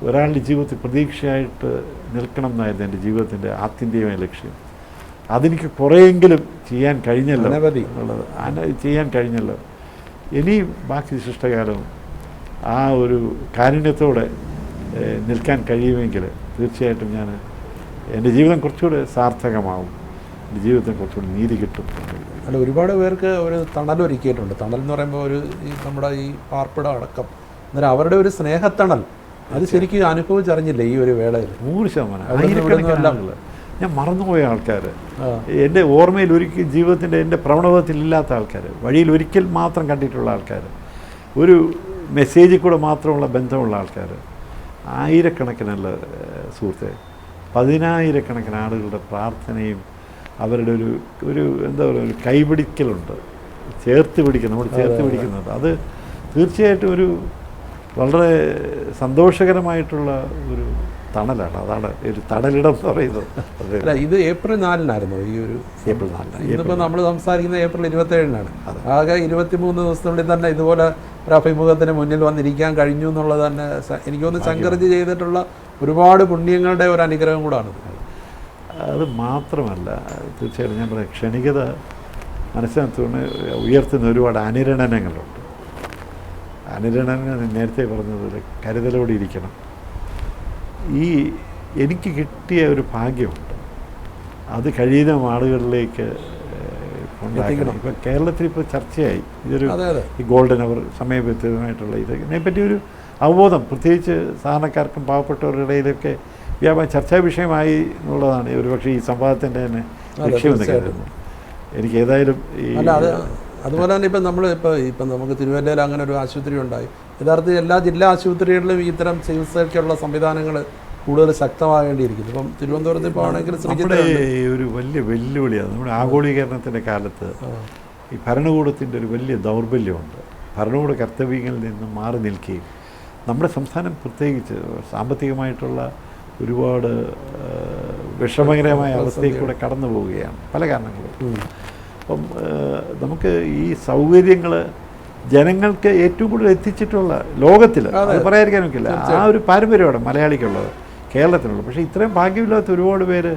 ഒരാളുടെ ജീവിതത്തിൽ പ്രതീക്ഷയായിട്ട് നിൽക്കണം എന്നായിരുന്നു എൻ്റെ ജീവിതത്തിൻ്റെ ആത്യന്തികമായ ലക്ഷ്യം. അതെനിക്ക് കുറേയെങ്കിലും ചെയ്യാൻ കഴിഞ്ഞല്ലോ എന്നുള്ളത്, ചെയ്യാൻ കഴിഞ്ഞല്ലോ. ഇനി ബാക്കി ശിഷ്ടകാലവും ആ ഒരു കാരുണ്യത്തോടെ നിൽക്കാൻ കഴിയുമെങ്കിൽ തീർച്ചയായിട്ടും എൻ്റെ ജീവിതം കുറച്ചുകൂടെ സാർത്ഥകമാവും, എൻ്റെ ജീവിതത്തിന് കുറച്ചുകൂടി നീതി കിട്ടും. അല്ല, ഒരുപാട് പേർക്ക് ഒരു തണലൊരുക്കിയിട്ടുണ്ട്. തണൽ എന്ന് പറയുമ്പോൾ നമ്മുടെ ഈ പാർപ്പിടം അടക്കം, അന്നേരം അവരുടെ ഒരു സ്നേഹത്തണൽ അത് ശരിക്കും അനുഭവിച്ചറിഞ്ഞില്ലേ ഈ ഒരു വേളയിൽ? 100%. ഞാൻ മറന്നുപോയ ആൾക്കാർ, എൻ്റെ ഓർമ്മയിൽ ഒരിക്കൽ ജീവിതത്തിൻ്റെ എൻ്റെ പ്രവണതയിലില്ലാത്ത ആൾക്കാർ, വഴിയിൽ ഒരിക്കൽ മാത്രം കണ്ടിട്ടുള്ള ആൾക്കാർ, മെസ്സേജിൽ കൂടെ മാത്രമുള്ള ബന്ധമുള്ള ആൾക്കാർ ആയിരക്കണക്കിനുള്ള സുഹൃത്തെ, 10,000-കണക്കിന് ആളുകളുടെ പ്രാർത്ഥനയും അവരുടെ ഒരു എന്താ പറയുക, ഒരു കൈപിടിക്കലുണ്ട്, ചേർത്ത് പിടിക്കുന്നത്, നമ്മൾ ചേർത്ത് പിടിക്കുന്നത്. അത് തീർച്ചയായിട്ടും ഒരു വളരെ സന്തോഷകരമായിട്ടുള്ള ഒരു തണലാണ്. അതാണ് ഒരു തണലിടം എന്ന് പറയുന്നത്. അല്ല, ഇത് ഏപ്രിൽ 4-നായിരുന്നു ഈ ഒരു ഏപ്രിൽ 4. ഇന്നിപ്പോൾ നമ്മൾ സംസാരിക്കുന്ന ഏപ്രിൽ 27-നാണ്. ആകെ 23 ദിവസത്തിനുള്ളിൽ തന്നെ ഇതുപോലെ ഒരു അഭിമുഖത്തിന് മുന്നിൽ വന്നിരിക്കാൻ കഴിഞ്ഞു എന്നുള്ളത് തന്നെ എനിക്ക് തോന്നുന്നു ശങ്കർജി ചെയ്തിട്ടുള്ള ഒരുപാട് പുണ്യങ്ങളുടെ ഒരു അനുഗ്രഹം കൂടാണ്. അത് മാത്രമല്ല, തീർച്ചയായിട്ടും ഞാൻ പറയാം, ക്ഷണികത മനസ്സിനകത്തുകൊണ്ട് ഉയർത്തുന്ന ഒരുപാട് അനുരണനങ്ങളുണ്ട്. അനുരണനങ്ങൾ നേരത്തെ പറഞ്ഞതുപോലെ കരുതലോടെ ഇരിക്കണം. എനിക്ക് കിട്ടിയ ഒരു ഭാഗ്യമുണ്ട്, അത് കഴിയുന്ന ആളുകളിലേക്ക് ഉണ്ടാക്കണം. ഇപ്പം കേരളത്തിൽ ഇപ്പോൾ ചർച്ചയായി ഇതൊരു ഈ ഗോൾഡൻ അവർ സമയബന്ധിതമായിട്ടുള്ള ഇതിനെപ്പറ്റി ഒരു അവബോധം, പ്രത്യേകിച്ച് സാധാരണക്കാർക്കും പാവപ്പെട്ടവരുടെ ഇടയിലൊക്കെ ചർച്ചാ വിഷയമായി എന്നുള്ളതാണ് ഒരുപക്ഷെ ഈ സംവാദത്തിൻ്റെ തന്നെ ലക്ഷ്യമെന്ന് കരുതുന്നു. എനിക്ക് ഏതായാലും അതുപോലെ തന്നെ ഇപ്പം നമുക്ക് തിരുവല്ലയിൽ അങ്ങനെ ഒരു ആശുപത്രി ഉണ്ടായി. യഥാർത്ഥത്തിൽ എല്ലാ ജില്ലാ ആശുപത്രികളിലും ഇത്തരം ചികിത്സയ്ക്കുള്ള സംവിധാനങ്ങൾ കൂടുതൽ ശക്തമാകേണ്ടിയിരിക്കുന്നു. ഇപ്പം തിരുവനന്തപുരത്ത് ഇപ്പോൾ ആണെങ്കിൽ നമ്മുടെ ഒരു വലിയ വെല്ലുവിളിയാണ്. നമ്മുടെ ആഗോളീകരണത്തിൻ്റെ കാലത്ത് ഈ ഭരണകൂടത്തിൻ്റെ ഒരു വലിയ ദൗർബല്യമുണ്ട്. ഭരണകൂട കർത്തവ്യങ്ങളിൽ നിന്ന് മാറി നിൽക്കുകയും നമ്മുടെ സംസ്ഥാനം പ്രത്യേകിച്ച് സാമ്പത്തികമായിട്ടുള്ള ഒരുപാട് വിഷമകരമായ അവസ്ഥയിൽ കൂടെ കടന്നു പോവുകയാണ് പല കാരണങ്ങളും. അപ്പം നമുക്ക് ഈ സൗകര്യങ്ങൾ ജനങ്ങൾക്ക് ഏറ്റവും കൂടുതൽ എത്തിച്ചിട്ടുള്ള ലോകത്തിൽ അത് പറയാതിരിക്കാൻ ഒക്കില്ല. ആ ഒരു പാരമ്പര്യമാണ് മലയാളിക്കുള്ളത്, കേരളത്തിനുള്ളത്. പക്ഷേ ഇത്രയും ഭാഗ്യമില്ലാത്ത ഒരുപാട് പേര്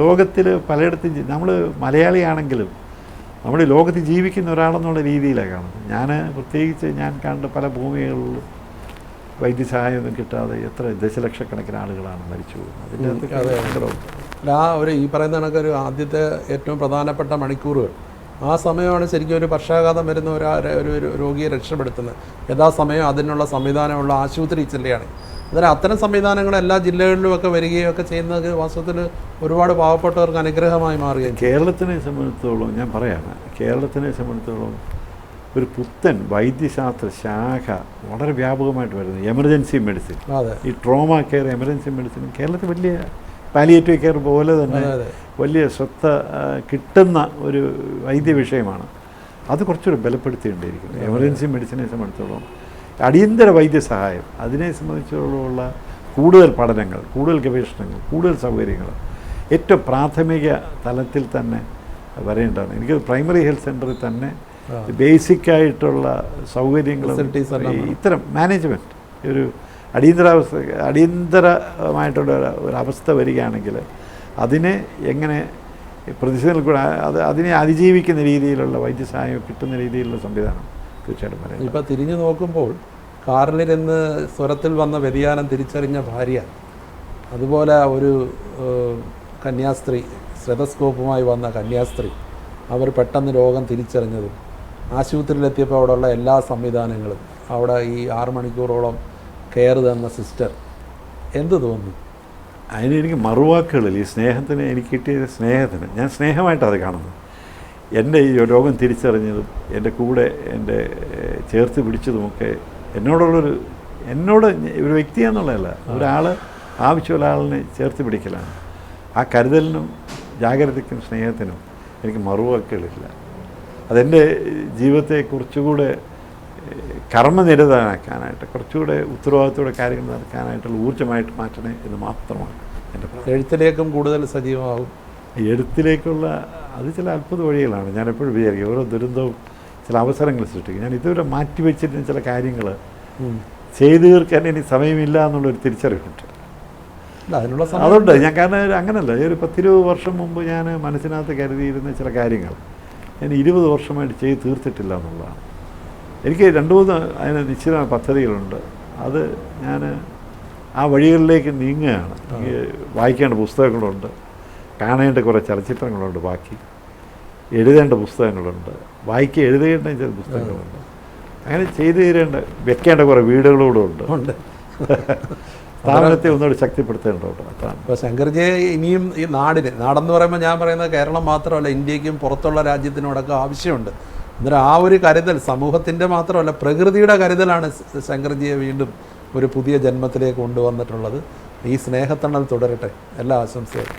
ലോകത്തിൽ പലയിടത്തും, നമ്മൾ മലയാളിയാണെങ്കിലും നമ്മൾ ലോകത്ത് ജീവിക്കുന്ന ഒരാളെന്നുള്ള രീതിയിലാണ് കാണുന്നത്. പ്രത്യേകിച്ച് ഞാൻ കണ്ട പല ഭൂമികളിലും വൈദ്യസഹായമൊന്നും കിട്ടാതെ എത്ര ദശലക്ഷക്കണക്കിന് ആളുകളാണ് മരിച്ചു പോകുന്നത്. അതിൻ്റെ ഈ പറയുന്ന കണക്കൊരു ആദ്യത്തെ ഏറ്റവും പ്രധാനപ്പെട്ട മണിക്കൂറുകൾ, ആ സമയമാണ് ശരിക്കും ഒരു പക്ഷാഘാതം വരുന്ന ഒരു രോഗിയെ രക്ഷപ്പെടുത്തുന്നത്. യഥാസമയം അതിനുള്ള സംവിധാനമുള്ള ആശുപത്രി ജില്ലയാണ്. അന്നേരം അത്തരം സംവിധാനങ്ങൾ എല്ലാ ജില്ലകളിലുമൊക്കെ വരികയൊക്കെ ചെയ്യുന്നത് വാസ്തവത്തിൽ ഒരുപാട് പാവപ്പെട്ടവർക്ക് അനുഗ്രഹമായി മാറുകയും. കേരളത്തിനെ സംബന്ധിച്ചിടത്തോളം ഞാൻ പറയാണ്, കേരളത്തിനെ സംബന്ധിച്ചിടത്തോളം ഒരു പുത്തൻ വൈദ്യശാസ്ത്ര ശാഖ വളരെ വ്യാപകമായിട്ട് വരുന്നത് എമർജൻസി മെഡിസിൻ. ഈ ട്രോമ കെയർ, എമർജൻസി മെഡിസിൻ കേരളത്തിൽ വലിയ പാലിയേറ്റീവ് കെയർ പോലെ തന്നെ വലിയ ശ്രദ്ധ കിട്ടുന്ന ഒരു വൈദ്യ വിഷയമാണ്. അത് കുറച്ചുകൂടി ബലപ്പെടുത്തേണ്ടിയിരിക്കുന്നു. എമർജൻസി മെഡിസിനെ സംബന്ധിച്ചിടത്തോളം അടിയന്തര വൈദ്യസഹായം, അതിനെ സംബന്ധിച്ചുള്ള കൂടുതൽ പഠനങ്ങൾ, കൂടുതൽ ഗവേഷണങ്ങൾ, കൂടുതൽ സൗകര്യങ്ങൾ ഏറ്റവും പ്രാഥമിക തലത്തിൽ തന്നെ വരേണ്ടതാണ്. എനിക്ക് പ്രൈമറി ഹെൽത്ത് സെൻ്ററിൽ തന്നെ ബേസിക്കായിട്ടുള്ള സൗകര്യങ്ങൾ, ഇത്തരം മാനേജ്മെൻറ്റ്, ഒരു അടിയന്തരമായിട്ടുള്ള ഒരവസ്ഥ വരികയാണെങ്കിൽ അതിനെ എങ്ങനെ പ്രതിസന്ധിയിൽ കൂടെ അതിനെ അതിജീവിക്കുന്ന രീതിയിലുള്ള വൈദ്യസഹായം കിട്ടുന്ന രീതിയിലുള്ള സംവിധാനം തീർച്ചയായിട്ടും പറയാം. ഇപ്പോൾ തിരിഞ്ഞു നോക്കുമ്പോൾ കാറിലിരുന്ന് സ്വരത്തിൽ വന്ന വ്യതിയാനം തിരിച്ചറിഞ്ഞ ഭാര്യ, അതുപോലെ ഒരു കന്യാസ്ത്രീ, സ്റ്റെതസ്കോപ്പുമായി വന്ന കന്യാസ്ത്രീ, അവർ പെട്ടെന്ന് രോഗം തിരിച്ചറിഞ്ഞതും ആശുപത്രിയിലെത്തിയപ്പോൾ അവിടെയുള്ള എല്ലാ സംവിധാനങ്ങളും, അവിടെ ഈ 6 മണിക്കൂറോളം കെയർ തന്ന സിസ്റ്റർ, എന്ത് തോന്നി? അതിനെനിക്ക് മറുവാക്കുകളിൽ ഈ സ്നേഹത്തിന്, എനിക്ക് കിട്ടിയ സ്നേഹത്തിന്, ഞാൻ സ്നേഹമായിട്ടത് കാണുന്നത്. എൻ്റെ ഈ രോഗം തിരിച്ചറിഞ്ഞതും എൻ്റെ കൂടെ എൻ്റെ ചേർത്ത് പിടിച്ചതുമൊക്കെ എന്നോട് ഒരു വ്യക്തിയെന്നുള്ളതല്ല, ഒരാൾ ആവശ്യമുള്ള ആളിനെ ചേർത്ത് പിടിക്കലാണ്. ആ കരുതലിനും ജാഗ്രതയ്ക്കും സ്നേഹത്തിനും എനിക്ക് മറുവാക്കുകളില്ല. അതെൻ്റെ ജീവിതത്തെ കുറച്ചുകൂടെ കർമ്മനിരതനാക്കാനായിട്ട്, കുറച്ചുകൂടെ ഉത്തരവാദിത്തോടെ കാര്യങ്ങൾ നടക്കാനായിട്ടുള്ള ഊർജ്ജമായിട്ട് മാറ്റണേ എന്ന് മാത്രമാണ് എൻ്റെ. എഴുത്തിലേക്കും കൂടുതൽ സജീവമാകും. എഴുത്തിലേക്കുള്ള അത് ചില അത്ഭുത വഴികളാണ്. ഞാനെപ്പോഴും വിചാരിക്കും ഓരോ ദുരന്തവും ചില അവസരങ്ങൾ സൃഷ്ടിക്കും. ഞാൻ ഇതുവരെ മാറ്റിവെച്ചിട്ട് ചില കാര്യങ്ങൾ ചെയ്തു തീർക്കാൻ എനിക്ക് സമയമില്ല എന്നുള്ളൊരു തിരിച്ചറിവുണ്ട്. അതുകൊണ്ട് ഞാൻ, കാരണം അങ്ങനല്ല, ഒരു 10-20 വർഷം മുമ്പ് ഞാൻ മനസ്സിനകത്ത് കരുതിയിരുന്ന ചില കാര്യങ്ങൾ ഞാൻ 20 വർഷമായിട്ട് ചെയ്ത് തീർത്തിട്ടില്ല എന്നുള്ളതാണ്. എനിക്ക് 2-3 അതിന് നിശ്ചിതമായ പദ്ധതികളുണ്ട്. അത് ഞാൻ ആ വഴികളിലേക്ക് നീങ്ങുകയാണ്. എനിക്ക് വായിക്കേണ്ട പുസ്തകങ്ങളുണ്ട്, കാണേണ്ട കുറേ ചലച്ചിത്രങ്ങളുണ്ട്, ബാക്കി എഴുതേണ്ട പുസ്തകങ്ങളുണ്ട്, എഴുതേണ്ട ചില പുസ്തകങ്ങളുണ്ട്. അങ്ങനെ ചെയ്തു തീരേണ്ട, വെക്കേണ്ട കുറേ വീടുകളൂടെ ഉണ്ട്. സ്ഥാപനത്തെ ഒന്നുകൂടി ശക്തിപ്പെടുത്തേണ്ടതുണ്ട്. അതാണ്. ഇപ്പോൾ ശങ്കർജിയെ ഇനിയും ഈ നാടെന്ന് പറയുമ്പോൾ ഞാൻ പറയുന്നത് കേരളം മാത്രമല്ല, ഇന്ത്യക്കും പുറത്തുള്ള രാജ്യത്തിനോടൊക്കെ ആവശ്യമുണ്ട്. അന്നേരം ആ ഒരു കരുതൽ സമൂഹത്തിൻ്റെ മാത്രമല്ല പ്രകൃതിയുടെ കരുതലാണ് ശങ്കർജിയെ വീണ്ടും ഒരു പുതിയ ജന്മത്തിലേക്ക് കൊണ്ടുവന്നിട്ടുള്ളത്. ഈ സ്നേഹത്തണൽ തുടരട്ടെ. എല്ലാ ആശംസകളും.